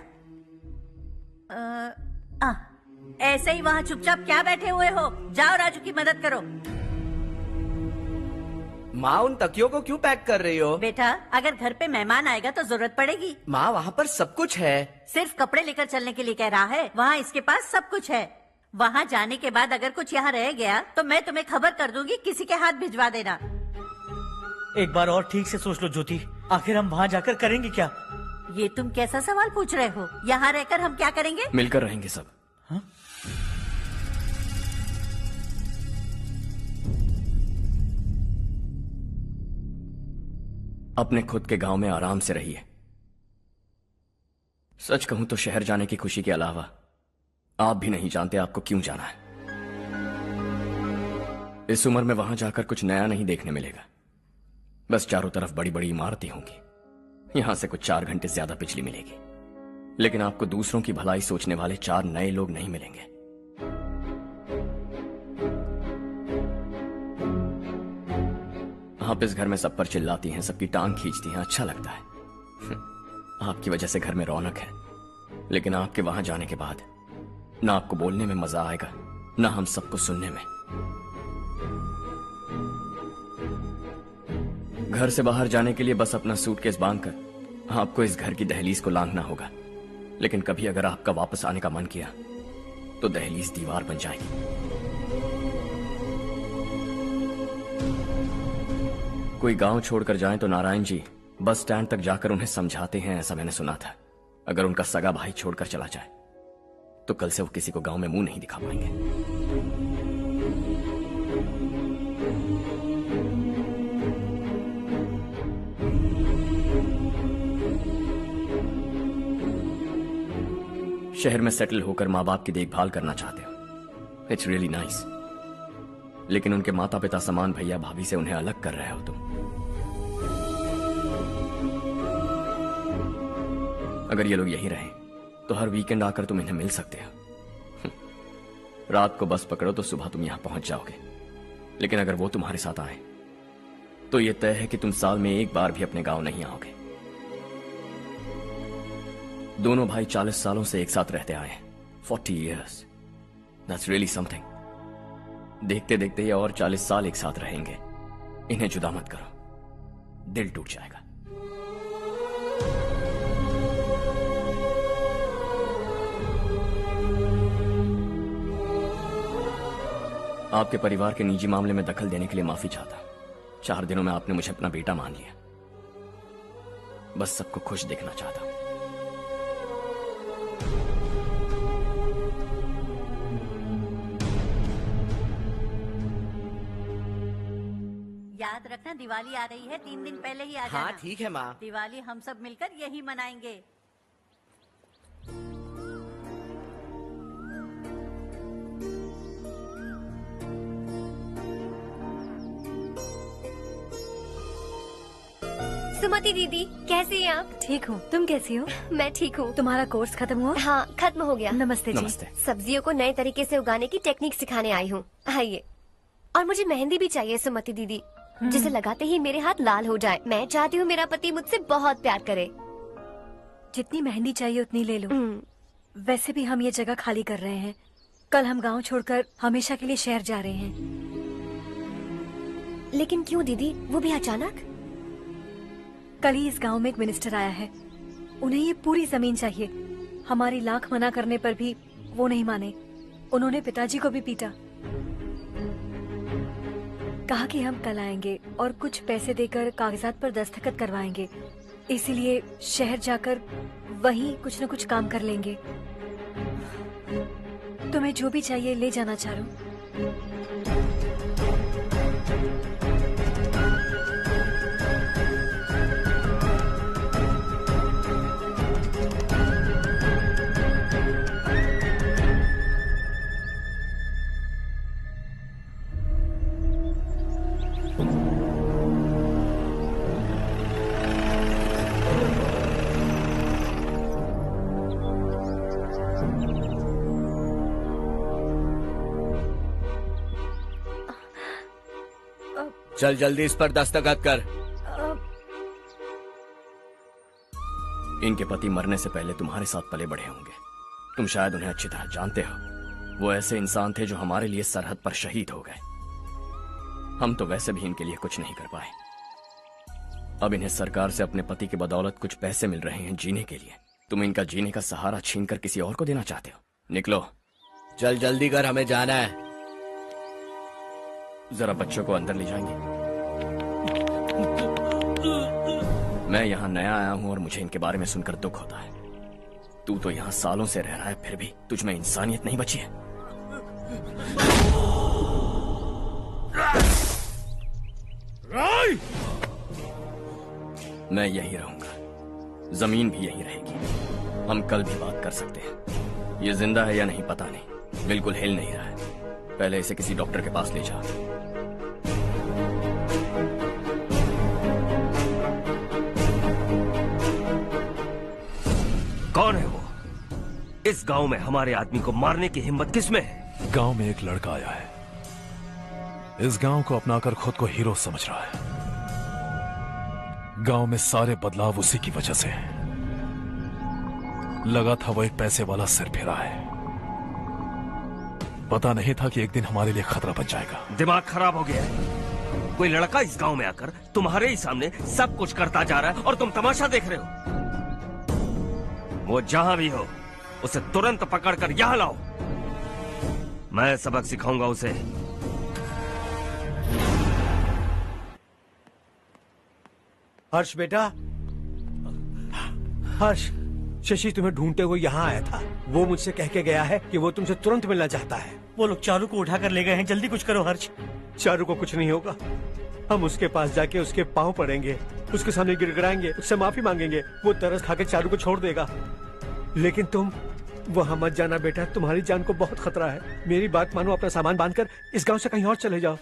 ऐसे ही वहाँ चुपचाप क्या बैठे हुए हो? जाओ राजू की मदद करो। माँ, उन तकियों को क्यों पैक कर रही हो? बेटा, अगर घर पे मेहमान आएगा तो जरूरत पड़ेगी। माँ, वहाँ पर सब कुछ है। सिर्फ कपड़े लेकर चलने के लिए कह रहा है? वहाँ इसके पास सब कुछ है। वहाँ जाने के बाद अगर कुछ यहाँ रह गया तो मैं तुम्हें खबर कर दूंगी, किसी के हाथ भिजवा देना। एक बार और ठीक से सोच लो ज्योति, आखिर हम वहाँ जाकर करेंगे क्या? ये तुम कैसा सवाल पूछ रहे हो? यहाँ रहकर हम क्या करेंगे? मिलकर रहेंगे सब। हाँ? अपने खुद के गांव में आराम से रहिए। सच कहूं तो शहर जाने की खुशी के अलावा आप भी नहीं जानते आपको क्यों जाना है। इस उम्र में वहां जाकर कुछ नया नहीं देखने मिलेगा। बस चारों तरफ बड़ी बड़ी इमारतें होंगी। यहां से कुछ 4 घंटे ज्यादा बिजली मिलेगी, लेकिन आपको दूसरों की भलाई सोचने वाले 4 नए लोग नहीं मिलेंगे। आप इस घर में सब पर चिल्लाती हैं, सबकी टांग खींचती हैं, अच्छा लगता है। आपकी वजह से घर में रौनक है, लेकिन आपके वहां जाने के बाद ना आपको बोलने में मजा आएगा, ना हम सबको सुनने में। घर से बाहर जाने के लिए बस अपना सूटकेस बांधकर आपको इस घर की दहलीज को लांघना होगा, लेकिन कभी अगर आपका वापस आने का मन किया तो दहलीज दीवार बन जाएगी। कोई गांव छोड़कर जाएं तो नारायण जी बस स्टैंड तक जाकर उन्हें समझाते हैं, ऐसा मैंने सुना था। अगर उनका सगा भाई छोड़कर चला जाए तो कल से वो किसी को गांव में मुंह नहीं दिखा पाएंगे। शहर में सेटल होकर माँ बाप की देखभाल करना चाहते हो, इट्स रियली नाइस, लेकिन उनके माता पिता समान भैया भाभी से उन्हें अलग कर रहे हो तुम। अगर ये लोग यहीं रहें तो हर वीकेंड आकर तुम इन्हें मिल सकते हो। रात को बस पकड़ो तो सुबह तुम यहां पहुंच जाओगे, लेकिन अगर वो तुम्हारे साथ आए तो ये तय है कि तुम साल में एक बार भी अपने गांव नहीं आओगे। दोनों भाई 40 सालों से एक साथ रहते आए हैं, 40 years, that's really something। देखते देखते ये और 40 साल एक साथ रहेंगे। इन्हें जुदा मत करो, दिल टूट जाएगा। आपके परिवार के निजी मामले में दखल देने के लिए माफी चाहता हूं। 4 दिनों में आपने मुझे अपना बेटा मान लिया। बस सबको खुश देखना चाहता हूं। याद रखना, दिवाली आ रही है, 3 दिन पहले ही आ जाना। हाँ ठीक है माँ। दिवाली हम सब मिलकर यही मनाएंगे। सुमति दीदी, कैसे हैं आप? ठीक हूँ, तुम कैसी हो? मैं ठीक हूँ। तुम्हारा कोर्स खत्म हुआ? हाँ, खत्म हो गया। नमस्ते जी। नमस्ते। सब्जियों को नए तरीके से उगाने की टेक्निक सिखाने आई हूँ। आइए। और मुझे मेहंदी भी चाहिए सुमति दीदी, जिसे लगाते ही मेरे हाथ लाल हो जाए। मैं चाहती हूँ मेरा पति मुझसे बहुत प्यार करे। जितनी मेहंदी चाहिए उतनी ले लो। वैसे भी हम ये जगह खाली कर रहे हैं। कल हम गांव छोड़कर हमेशा के लिए शहर जा रहे हैं। लेकिन क्यों दीदी, वो भी अचानक? कल ही इस गांव में एक मिनिस्टर आया है। उन्हें ये पूरी जमीन चाहिए। हमारी लाख मना करने पर भी वो नहीं माने। उन्होंने पिताजी को भी पीटा। कहा कि हम कल आएंगे और कुछ पैसे देकर कागजात पर दस्तखत करवाएंगे। इसीलिए शहर जाकर वहीं कुछ न कुछ काम कर लेंगे। तुम्हें जो भी चाहिए ले जाना चारू। चल जल्दी इस पर दस्तखत कर। इनके पति मरने से पहले तुम्हारे साथ पले बढ़े होंगे। तुम शायद उन्हें अच्छी तरह जानते हो। वो ऐसे इंसान थे जो हमारे लिए सरहद पर शहीद हो गए। हम तो वैसे भी इनके लिए कुछ नहीं कर पाए। अब इन्हें सरकार से अपने पति की बदौलत कुछ पैसे मिल रहे हैं जीने के लिए। तुम इनका जीने का सहारा छीनकर किसी और को देना चाहते हो। निकलो। चल जल्दी कर, हमें जाना है। जरा बच्चों को अंदर ले जाएंगे। मैं यहाँ नया आया हूँ और मुझे इनके बारे में सुनकर दुख होता है। तू तो यहाँ सालों से रह रहा है, फिर भी तुझ में इंसानियत नहीं बची है। मैं यही रहूंगा, जमीन भी यही रहेगी। हम कल भी बात कर सकते हैं। ये जिंदा है या नहीं पता नहीं, बिल्कुल हिल नहीं रहा है। पहले इसे किसी डॉक्टर के पास ले जा। कौन है वो? इस गांव में हमारे आदमी को मारने की हिम्मत किसमें है? गांव में एक लड़का आया है। इस गांव को अपनाकर खुद को हीरो समझ रहा है। गांव में सारे बदलाव उसी की वजह से हैं। लगा था वो एक पैसे वाला सिरफिरा है। पता नहीं था कि एक दिन हमारे लिए खतरा बन जाएगा। दिमाग खराब हो गया है। कोई लड़का इस गांव में आकर तुम्हारे ही सामने सब कुछ करता जा रहा है और तुम तमाशा देख रहे हो। वो जहां भी हो उसे तुरंत पकड़कर यहां लाओ। मैं सबक सिखाऊंगा उसे। हर्ष बेटा, हर्ष, शशि तुम्हें ढूंढते हुए यहाँ आया था। वो मुझसे कह के गया है कि वो तुमसे तुरंत मिलना चाहता है। वो लोग चारू को उठाकर ले गए हैं। जल्दी कुछ करो हर्ष। चारू को कुछ नहीं होगा। हम उसके पास जाके उसके पांव पड़ेंगे, उसके सामने गिड़गिड़ाएंगे, उससे माफी मांगेंगे। वो तरस खाके चारू को छोड़ देगा। लेकिन तुम वहां मत जाना बेटा, तुम्हारी जान को बहुत खतरा है। मेरी बात मानो, अपना सामान बांधकर इस गांव से कहीं और चले जाओ।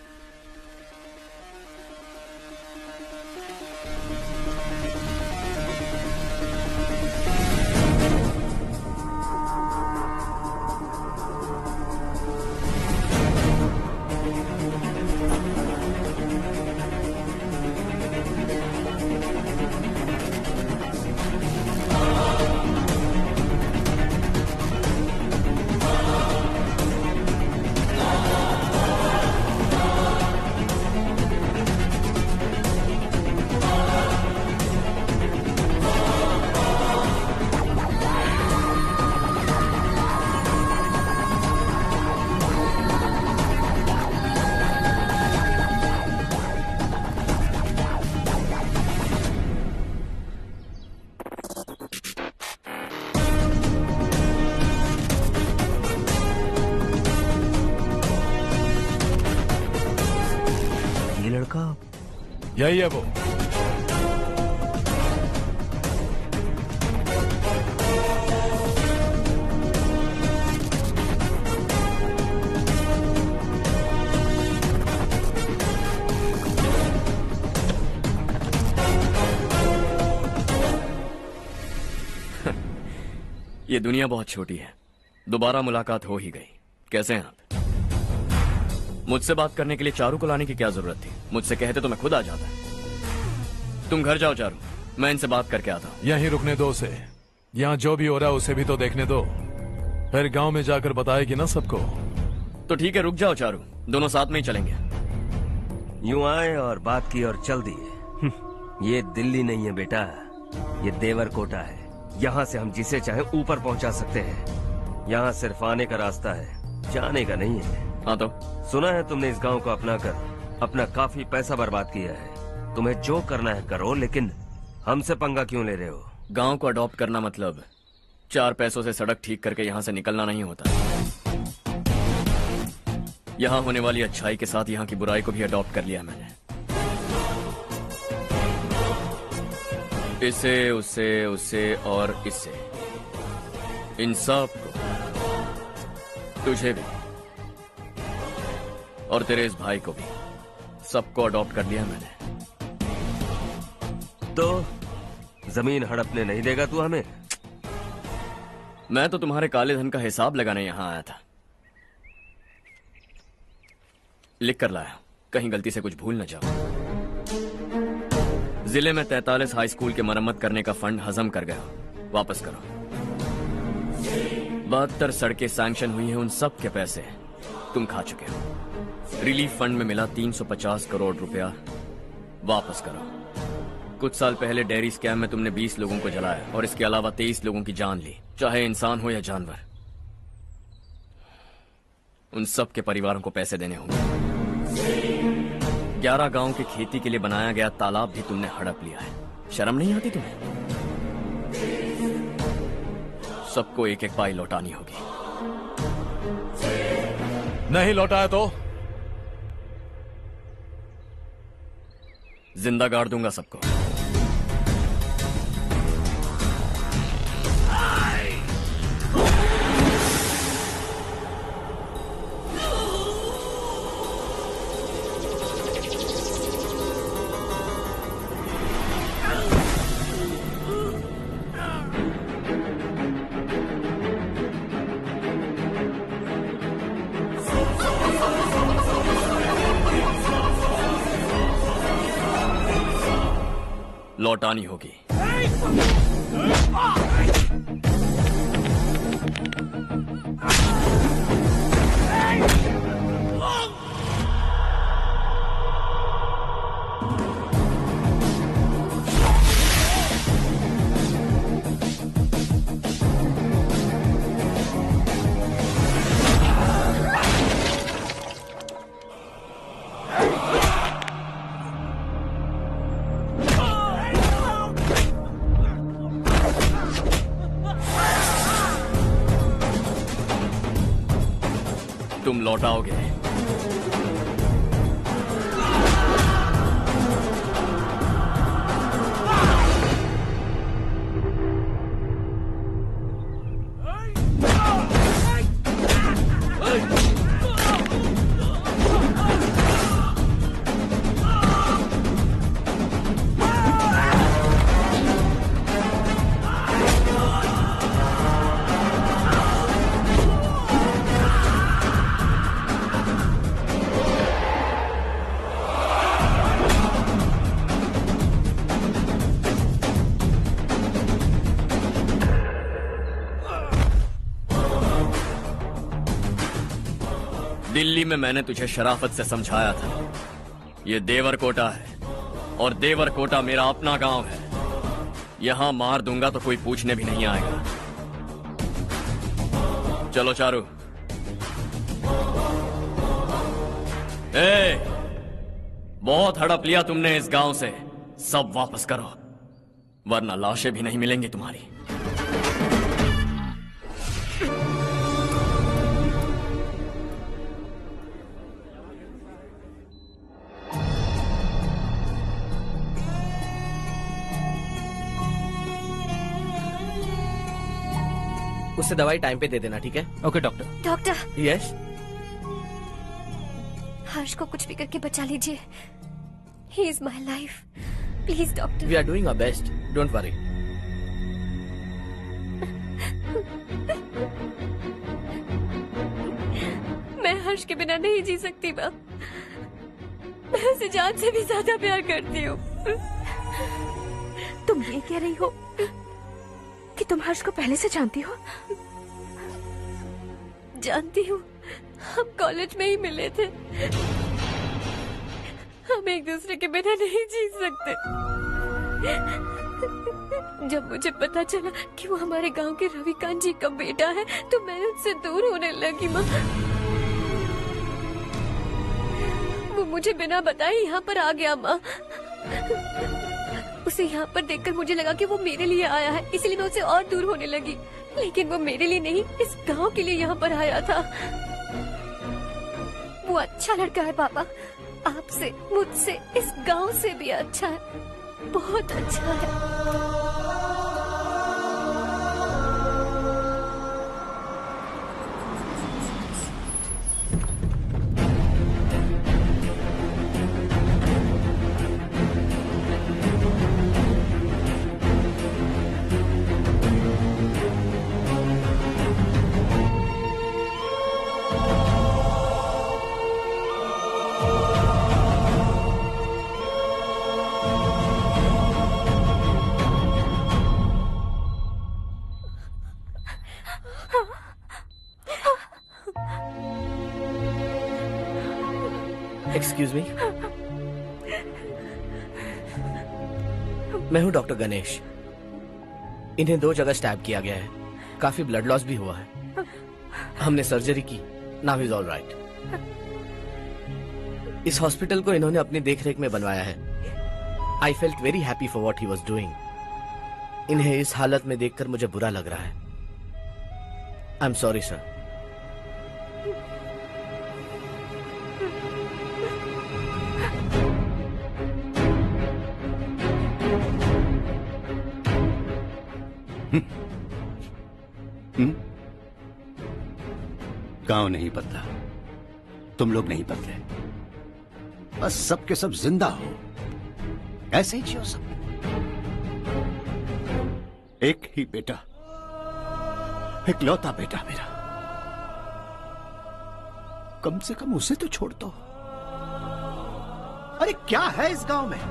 यही है वो। ये दुनिया बहुत छोटी है, दोबारा मुलाकात हो ही गई। कैसे हैं आप? मुझसे बात करने के लिए चारू को लाने की क्या जरूरत थी? मुझसे कहते तो मैं खुद आ जाता। तुम घर जाओ चारू, मैं इनसे बात करके आता हूँ। यहीं रुकने दो उसे। यहाँ जो भी हो रहा है उसे भी तो देखने दो, फिर गांव में जाकर बताएगी ना सबको। तो ठीक है, रुक जाओ चारू, दोनों साथ में ही चलेंगे। यूं आए और बात की और चल दिए। ये दिल्ली नहीं है बेटा, ये देवरकोटा है। यहाँ से हम जिसे चाहे ऊपर पहुँचा सकते हैं। यहाँ सिर्फ आने का रास्ता है, जाने का नहीं है। हाँ तो सुना है तुमने इस गांव को अपना कर अपना काफी पैसा बर्बाद किया है। तुम्हें जो करना है करो, लेकिन हमसे पंगा क्यों ले रहे हो? गांव को अडॉप्ट करना मतलब 4 पैसों से सड़क ठीक करके यहाँ से निकलना नहीं होता। यहाँ होने वाली अच्छाई के साथ यहाँ की बुराई को भी अडॉप्ट कर लिया मैंने। इसे, उससे, उससे और इससे, इन सब को, तुझे भी और तेरे इस भाई को भी, सबको अडॉप्ट कर लिया मैंने। तो जमीन हड़पने नहीं देगा तू हमें? मैं तो तुम्हारे काले धन का हिसाब लगाने यहां आया था। लिख कर लाया, कहीं गलती से कुछ भूल न जाओ। जिले में 43 हाई स्कूल के मरम्मत करने का फंड हजम कर गया, वापस करो। 72 सड़कें सैंक्शन हुई हैं, उन सब के पैसे तुम खा चुके हो। रिलीफ फंड में मिला 350 करोड़ रुपया, वापस करो। कुछ साल पहले डेयरी स्कैम में तुमने 20 लोगों को जलाया और इसके अलावा 23 लोगों की जान ली, चाहे इंसान हो या जानवर। उन सब के परिवारों को पैसे देने होंगे। 11 गांव के खेती के लिए बनाया गया तालाब भी तुमने हड़प लिया है। शर्म नहीं आती तुम्हें? सबको एक एक पाई लौटानी होगी। नहीं लौटाया तो जिंदा गाड़ दूंगा सबको। लौटानी होगी। तुम लौटाओगे। दिल्ली में मैंने तुझे शराफत से समझाया था, ये देवरकोटा है और देवरकोटा मेरा अपना गांव है। यहां मार दूंगा तो कोई पूछने भी नहीं आएगा। चलो चारू। बहुत हड़प लिया तुमने इस गांव से, सब वापस करो वरना लाशें भी नहीं मिलेंगी तुम्हारी। उससे दवाई टाइम पे दे देना, ठीक है? Okay doctor. Doctor, yes. Harsh को कुछ भी करके बचा लीजिए। He is my life, please doctor. We are doing our best, don't worry. Harsh के बिना नहीं जी सकती माँ। मैं उसे जान से भी ज्यादा प्यार करती हूँ। तुम ये कह रही हो कि तुम हर्ष को पहले से जानती हो? जानती हूँ, हम कॉलेज में ही मिले थे। हम एक दूसरे के बिना नहीं जी सकते। जब मुझे पता चला कि वो हमारे गांव के रविकांत जी का बेटा है तो मैं उससे दूर होने लगी माँ। वो मुझे बिना बताए यहाँ पर आ गया माँ। उसे यहाँ पर देखकर मुझे लगा कि वो मेरे लिए आया है, इसलिए मैं उससे और दूर होने लगी। लेकिन वो मेरे लिए नहीं, इस गांव के लिए यहाँ पर आया था। वो अच्छा लड़का है पापा, आपसे, मुझसे, इस गांव से भी अच्छा है, बहुत अच्छा है। एक्सक्यूज मी, मैं हूं डॉक्टर गणेश। इन्हें 2 जगह स्टैब किया गया है, काफी ब्लड लॉस भी हुआ है। हमने सर्जरी की, नाउ इज ऑल राइट। इस हॉस्पिटल को इन्होंने अपनी देखरेख में बनवाया है। I felt very happy for what he was doing. इन्हें इस हालत में देखकर मुझे बुरा लग रहा है। I am sorry sir. गांव नहीं बदला, तुम लोग नहीं बदले, बस सबके सब जिंदा हो, ऐसे ही जियो सब। एक ही बेटा, इकलौता बेटा मेरा, कम से कम उसे तो छोड़ दो। अरे क्या है इस गांव में?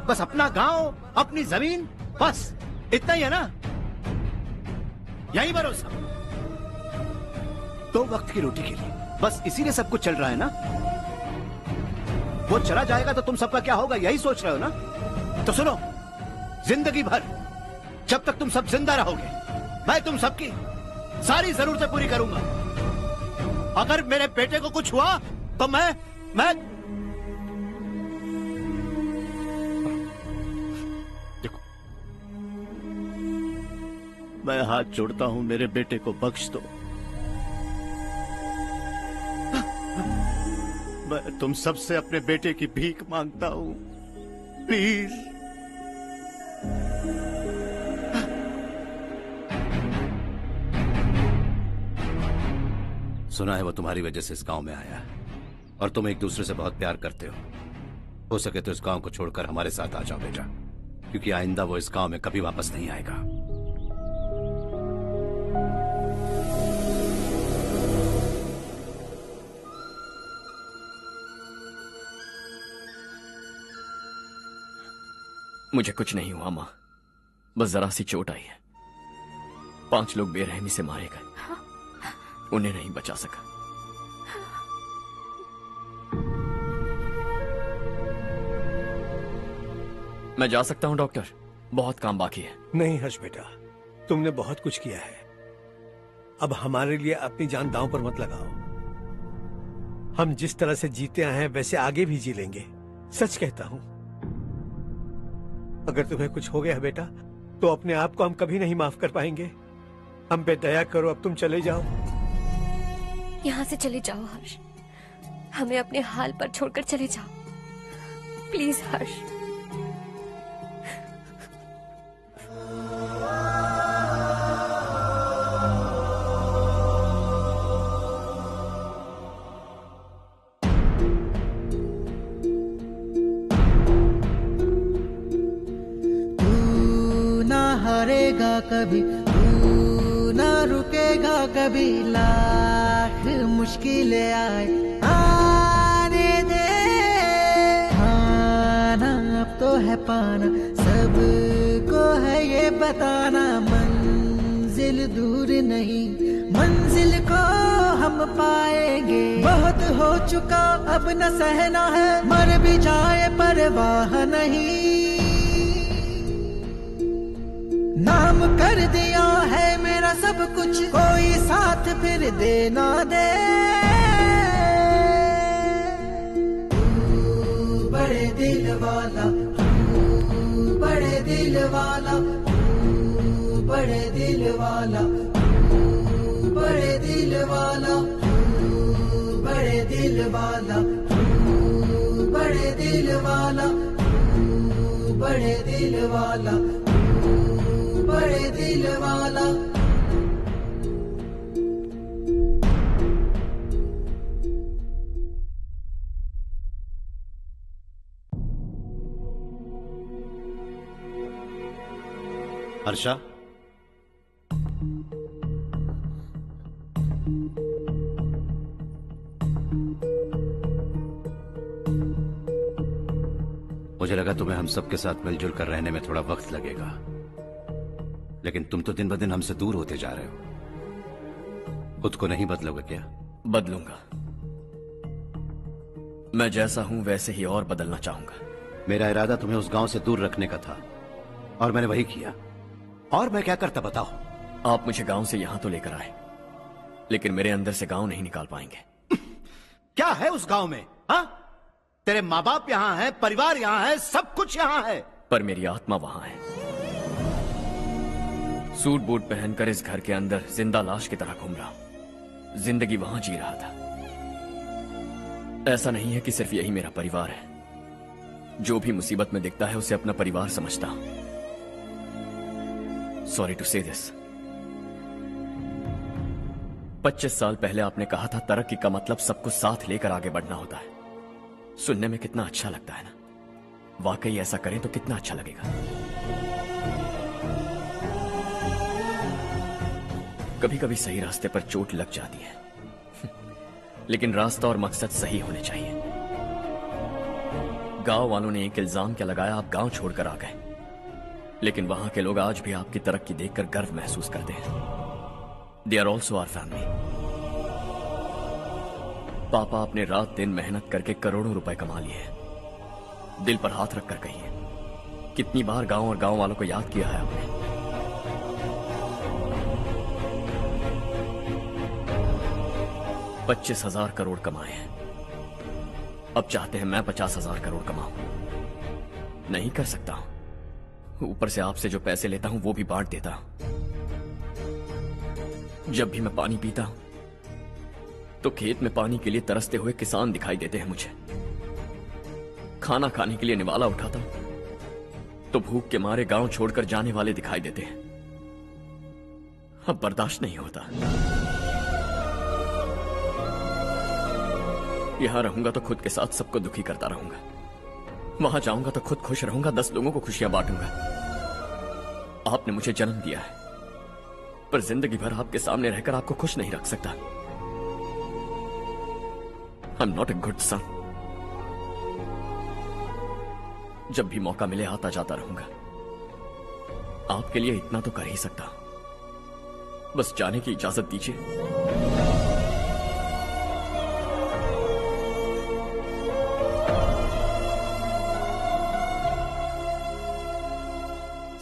बस अपना गांव, अपनी जमीन, बस इतना ही है ना? यही भरोसा, 2 वक्त की रोटी के लिए, बस इसीलिए सब कुछ चल रहा है ना? वो चला जाएगा तो तुम सबका क्या होगा, यही सोच रहे हो ना? तो सुनो, जिंदगी भर जब तक तुम सब जिंदा रहोगे, मैं तुम सबकी सारी जरूरतें पूरी करूंगा। अगर मेरे बेटे को कुछ हुआ तो मैं देखो, मैं हाथ जोड़ता हूं, मेरे बेटे को बख्श दो। मैं तुम सबसे अपने बेटे की भीख मांगता हूं, प्लीज। सुना है वो तुम्हारी वजह से इस गांव में आया है और तुम एक दूसरे से बहुत प्यार करते हो सके तो इस गांव को छोड़कर हमारे साथ आ जाओ बेटा, क्योंकि आइंदा वो इस गांव में कभी वापस नहीं आएगा। मुझे कुछ नहीं हुआ माँ, बस जरा सी चोट आई है। 5 लोग बेरहमी से मारे गए, उन्हें नहीं बचा सका। मैं जा सकता हूं डॉक्टर, बहुत काम बाकी है। नहीं हर्ष बेटा, तुमने बहुत कुछ किया है, अब हमारे लिए अपनी जान दांव पर मत लगाओ। हम जिस तरह से जीते आए हैं वैसे आगे भी जी लेंगे, सच कहता हूं। अगर तुम्हें कुछ हो गया बेटा तो अपने आप को हम कभी नहीं माफ कर पाएंगे। हम पे दया करो, अब तुम चले जाओ। यहाँ से चले जाओ हर्ष, हमें अपने हाल पर छोड़कर चले जाओ, प्लीज हर्ष। हारेगा कभी, तू ना रुकेगा कभी, लाख मुश्किलें आए आने दे। खाना अब तो है पाना, सबको है ये बताना, मंजिल दूर नहीं, मंजिल को हम पाएंगे। बहुत हो चुका अब न सहना है, मर भी जाए परवाह नहीं। नाम कर दिया है मेरा सब कुछ, कोई साथ फिर देना दे। तू बड़े दिल वाला, तू बड़े दिल वाला, तू बड़े दिल वाला, तू बड़े दिल वाला, तू बड़े दिल वाला, तू बड़े दिल वाला, तू बड़े दिल वाला, बड़े दिल वाला। हर्षा, मुझे लगा तुम्हें हम सबके साथ मिलजुल कर रहने में थोड़ा वक्त लगेगा, लेकिन तुम तो दिन ब दिन हमसे दूर होते जा रहे हो। खुद को नहीं बदलोगे क्या? बदलूंगा। मैं जैसा हूं वैसे ही और बदलना चाहूंगा। मेरा इरादा तुम्हें उस गांव से दूर रखने का था और मैंने वही किया। और मैं क्या करता बताओ? आप मुझे गांव से यहां तो लेकर आए, लेकिन मेरे अंदर से गांव नहीं निकाल पाएंगे। क्या है उस गांव में? हाँ, तेरे माँ बाप यहां है, परिवार यहां है, सब कुछ यहां है, पर मेरी आत्मा वहां है। सूट बूट पहनकर इस घर के अंदर जिंदा लाश की तरह घूम रहा हूं। जिंदगी वहां जी रहा था। ऐसा नहीं है कि सिर्फ यही मेरा परिवार है। जो भी मुसीबत में दिखता है उसे अपना परिवार समझता हूं। सॉरी टू से दिस। 25 साल पहले आपने कहा था तरक्की का मतलब सबको साथ लेकर आगे बढ़ना होता है। सुनने में कितना अच्छा लगता है ना? वाकई ऐसा करें तो कितना अच्छा लगेगा। कभी कभी सही रास्ते पर चोट लग जाती है, लेकिन रास्ता और मकसद सही होने चाहिए। गांव वालों ने एक इल्जाम क्या लगाया, आप गांव छोड़कर आ गए, लेकिन वहां के लोग आज भी आपकी तरक्की देखकर गर्व महसूस करते हैं। They are also our family. पापा आपने रात दिन मेहनत करके करोड़ों रुपए कमा लिए हैं। दिल पर हाथ रखकर कहिए, कितनी बार गांव और गांव वालों को याद किया है आपने? $25,000 करोड़ कमाए हैं। अब चाहते हैं मैं 50,000 करोड़ कमाऊं। नहीं कर सकता हूं। ऊपर से आपसे जो पैसे लेता हूं वो भी बांट देता हूं। जब भी मैं पानी पीता हूं तो खेत में पानी के लिए तरसते हुए किसान दिखाई देते हैं मुझे। खाना खाने के लिए निवाला उठाता हूं तो भूख के मारे गांव छोड़कर जाने वाले दिखाई देते हैं। अब बर्दाश्त नहीं होता। यहां रहूंगा तो खुद के साथ सबको दुखी करता रहूंगा। वहां जाऊंगा तो खुद खुश रहूंगा, 10 लोगों को खुशियां बांटूंगा। आपने मुझे जन्म दिया है, पर जिंदगी भर आपके सामने रहकर आपको खुश नहीं रख सकता। I am not a good son. जब भी मौका मिले आता जाता रहूंगा। आपके लिए इतना तो कर ही सकता हूं। बस जाने की इजाजत दीजिए।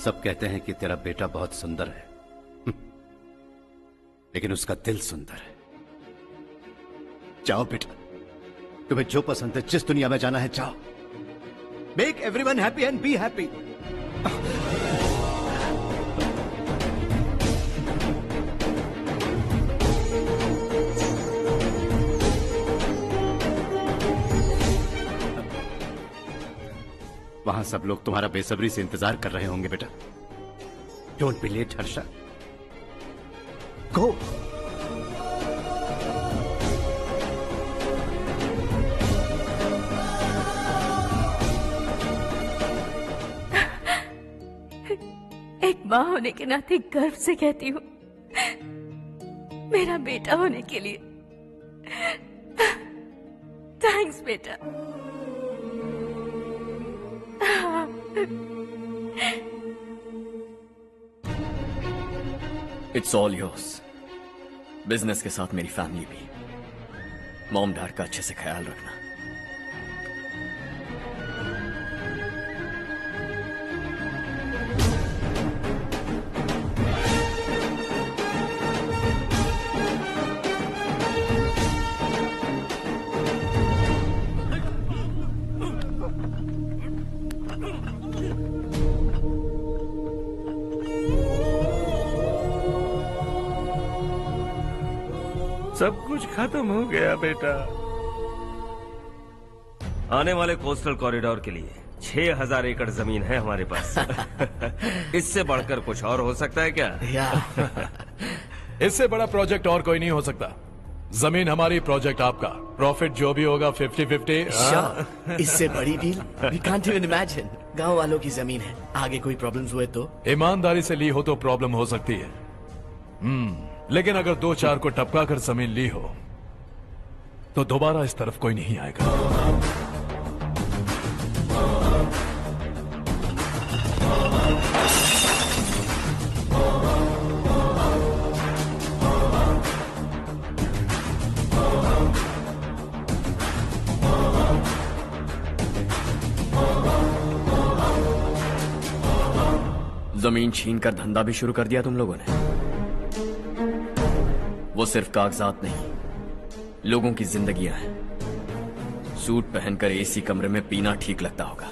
सब कहते हैं कि तेरा बेटा बहुत सुंदर है, लेकिन उसका दिल सुंदर है। जाओ बेटा, तुम्हें जो पसंद है, जिस दुनिया में जाना है जाओ। Make everyone happy and be happy. वहां सब लोग तुम्हारा बेसब्री से इंतजार कर रहे होंगे बेटा। डोंट बी लेट हर्षा, गो। एक माँ होने के नाते गर्व से कहती हूँ, मेरा बेटा होने के लिए। थैंक्स बेटा। It's all yours. बिजनेस के साथ मेरी फैमिली भी। मॉम डैड का अच्छे से ख्याल रखना। सब कुछ खत्म हो गया बेटा। आने वाले कोस्टल कॉरिडोर के लिए 6000 एकड़ जमीन है हमारे पास। इससे बढ़कर कुछ और हो सकता है क्या? इससे बड़ा प्रोजेक्ट और कोई नहीं हो सकता। जमीन हमारी, प्रोजेक्ट आपका। प्रॉफिट जो भी होगा 50-50। इससे बड़ी deal we can't even imagine. गांव वालों की जमीन है, आगे कोई प्रॉब्लम्स हुए तो? ईमानदारी से ली हो तो प्रॉब्लम हो सकती है, लेकिन अगर 2-4 को टपका कर जमीन ली हो तो दोबारा इस तरफ कोई नहीं आएगा। जमीन छीन कर धंधा भी शुरू कर दिया तुम लोगों ने। वो सिर्फ कागजात नहीं, लोगों की जिंदगियां हैं। सूट पहनकर एसी कमरे में पीना ठीक लगता होगा,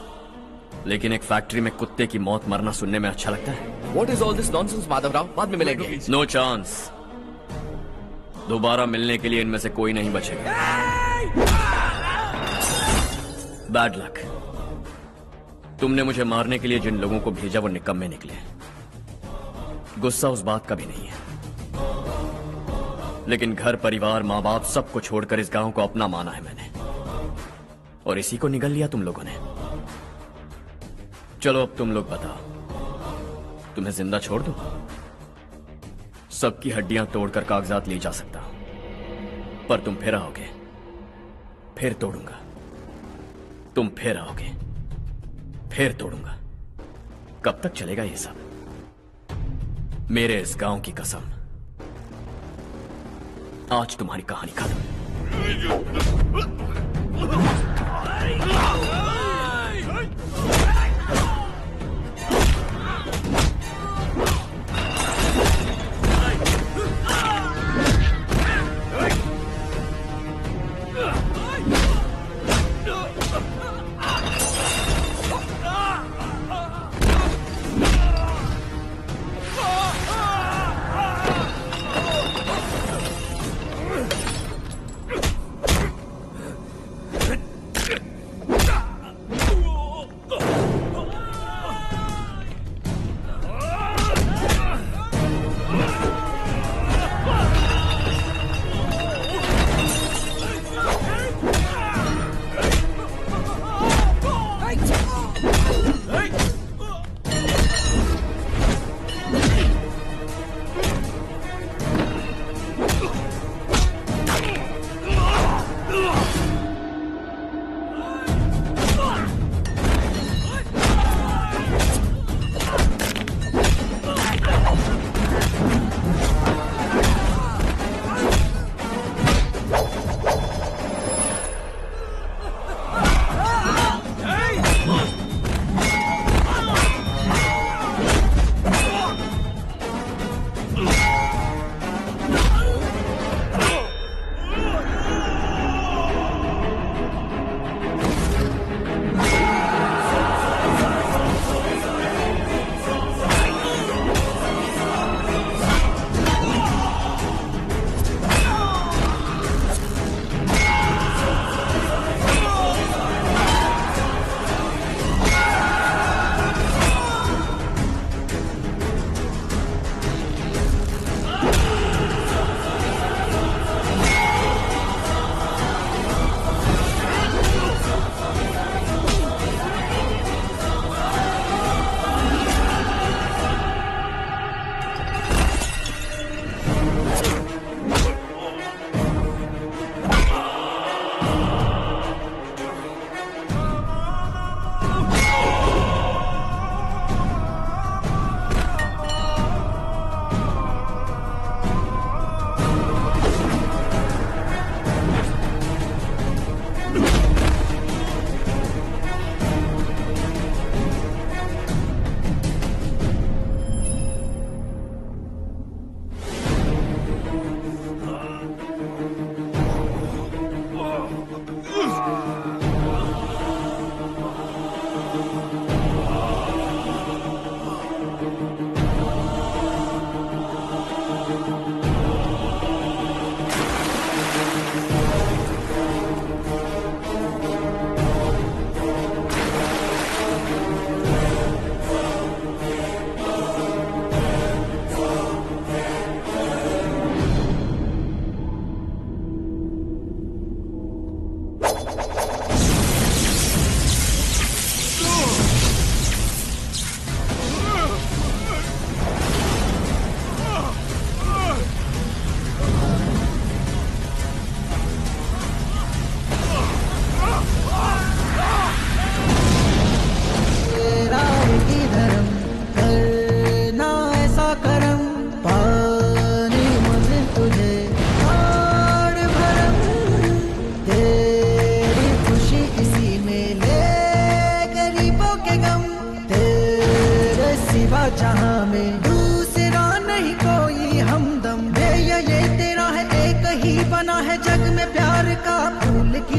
लेकिन एक फैक्ट्री में कुत्ते की मौत मरना सुनने में अच्छा लगता है। What is all this nonsense, Madhavrao? बाद में मिलेंगे। No chance. दोबारा मिलने के लिए इनमें से कोई नहीं बचेगा। Bad luck. तुमने मुझे मारने के लिए जिन लोगों को भेजा वो निकम्मे निकले। गुस्सा उस बात का भी नहीं है, लेकिन घर परिवार माँ बाप सबको छोड़कर इस गांव को अपना माना है मैंने, और इसी को निगल लिया तुम लोगों ने। चलो अब तुम लोग बताओ, तुम्हें जिंदा छोड़ दूं? सबकी हड्डियां तोड़कर कागजात ले जा सकता हूं, पर तुम फिर आओगे, फिर तोड़ूंगा। तुम फिर आओगे, फिर तोड़ूंगा। कब तक चलेगा ये सब? मेरे इस गांव की कसम, आज तुम्हारी कहानी खत्म।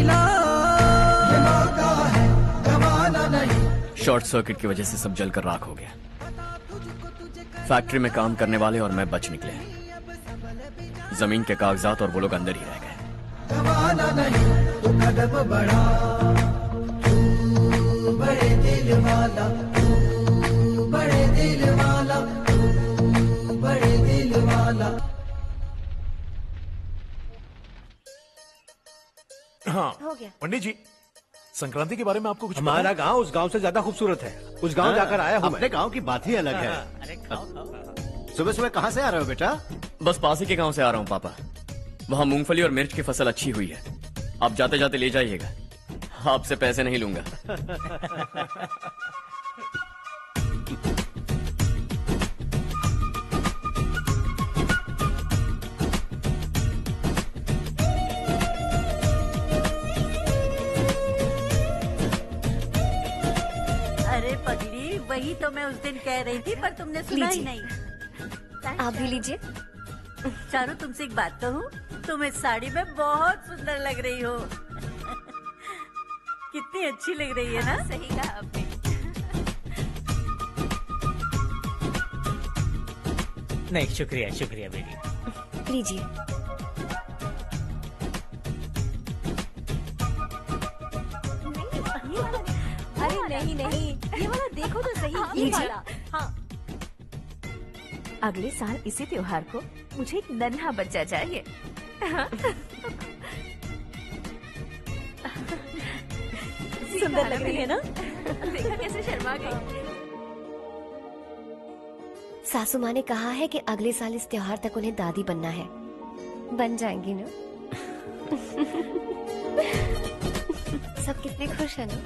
मिला, ये मौका है गवाना नहीं। शॉर्ट सर्किट की वजह से सब जलकर राख हो गया। फैक्ट्री में काम करने वाले और मैं बच निकले। जमीन के कागजात और वो लोग अंदर ही रह गए। गवाना नहीं, तू कदम बढ़ा, तू बड़े दिल वाला, तू बड़े दिल वाला, तू बड़े दिल वाला। हाँ हो गया। पंडित जी, संक्रांति के बारे में आपको कुछ पता हमारा है? गांव उस गांव से ज्यादा खूबसूरत है। उस गांव जाकर आया हूँ मैं। अपने गांव की बात ही अलग है। सुबह सुबह कहाँ से आ रहे हो बेटा? बस पास ही के गांव से आ रहा हूँ पापा। वहाँ मूंगफली और मिर्च की फसल अच्छी हुई है। आप जाते जाते ले जाइएगा। आपसे पैसे नहीं लूंगा। अरे पगली, वही तो मैं उस दिन कह रही थी पर तुमने सुना ही लीजिए। नहीं। आप भी लीजिए। चारू, तुमसे एक बात कहूँ, तुम इस साड़ी में बहुत सुंदर लग रही हो। कितनी अच्छी लग रही है ना? सही कहा आपने। नहीं, शुक्रिया शुक्रिया बेटी। लीजिए। अरे नहीं नहीं, ये वाला देखो तो सही, ये लीजिए। वाला। हाँ। अगले साल इसी त्योहार को मुझे एक नन्हा बच्चा चाहिए। सुंदर लग रही है ना? देखा कैसे शर्मा गई। सासू माँ ने कहा है कि अगले साल इस त्योहार तक उन्हें दादी बनना है। बन जाएंगी ना? सब कितने खुश है ना?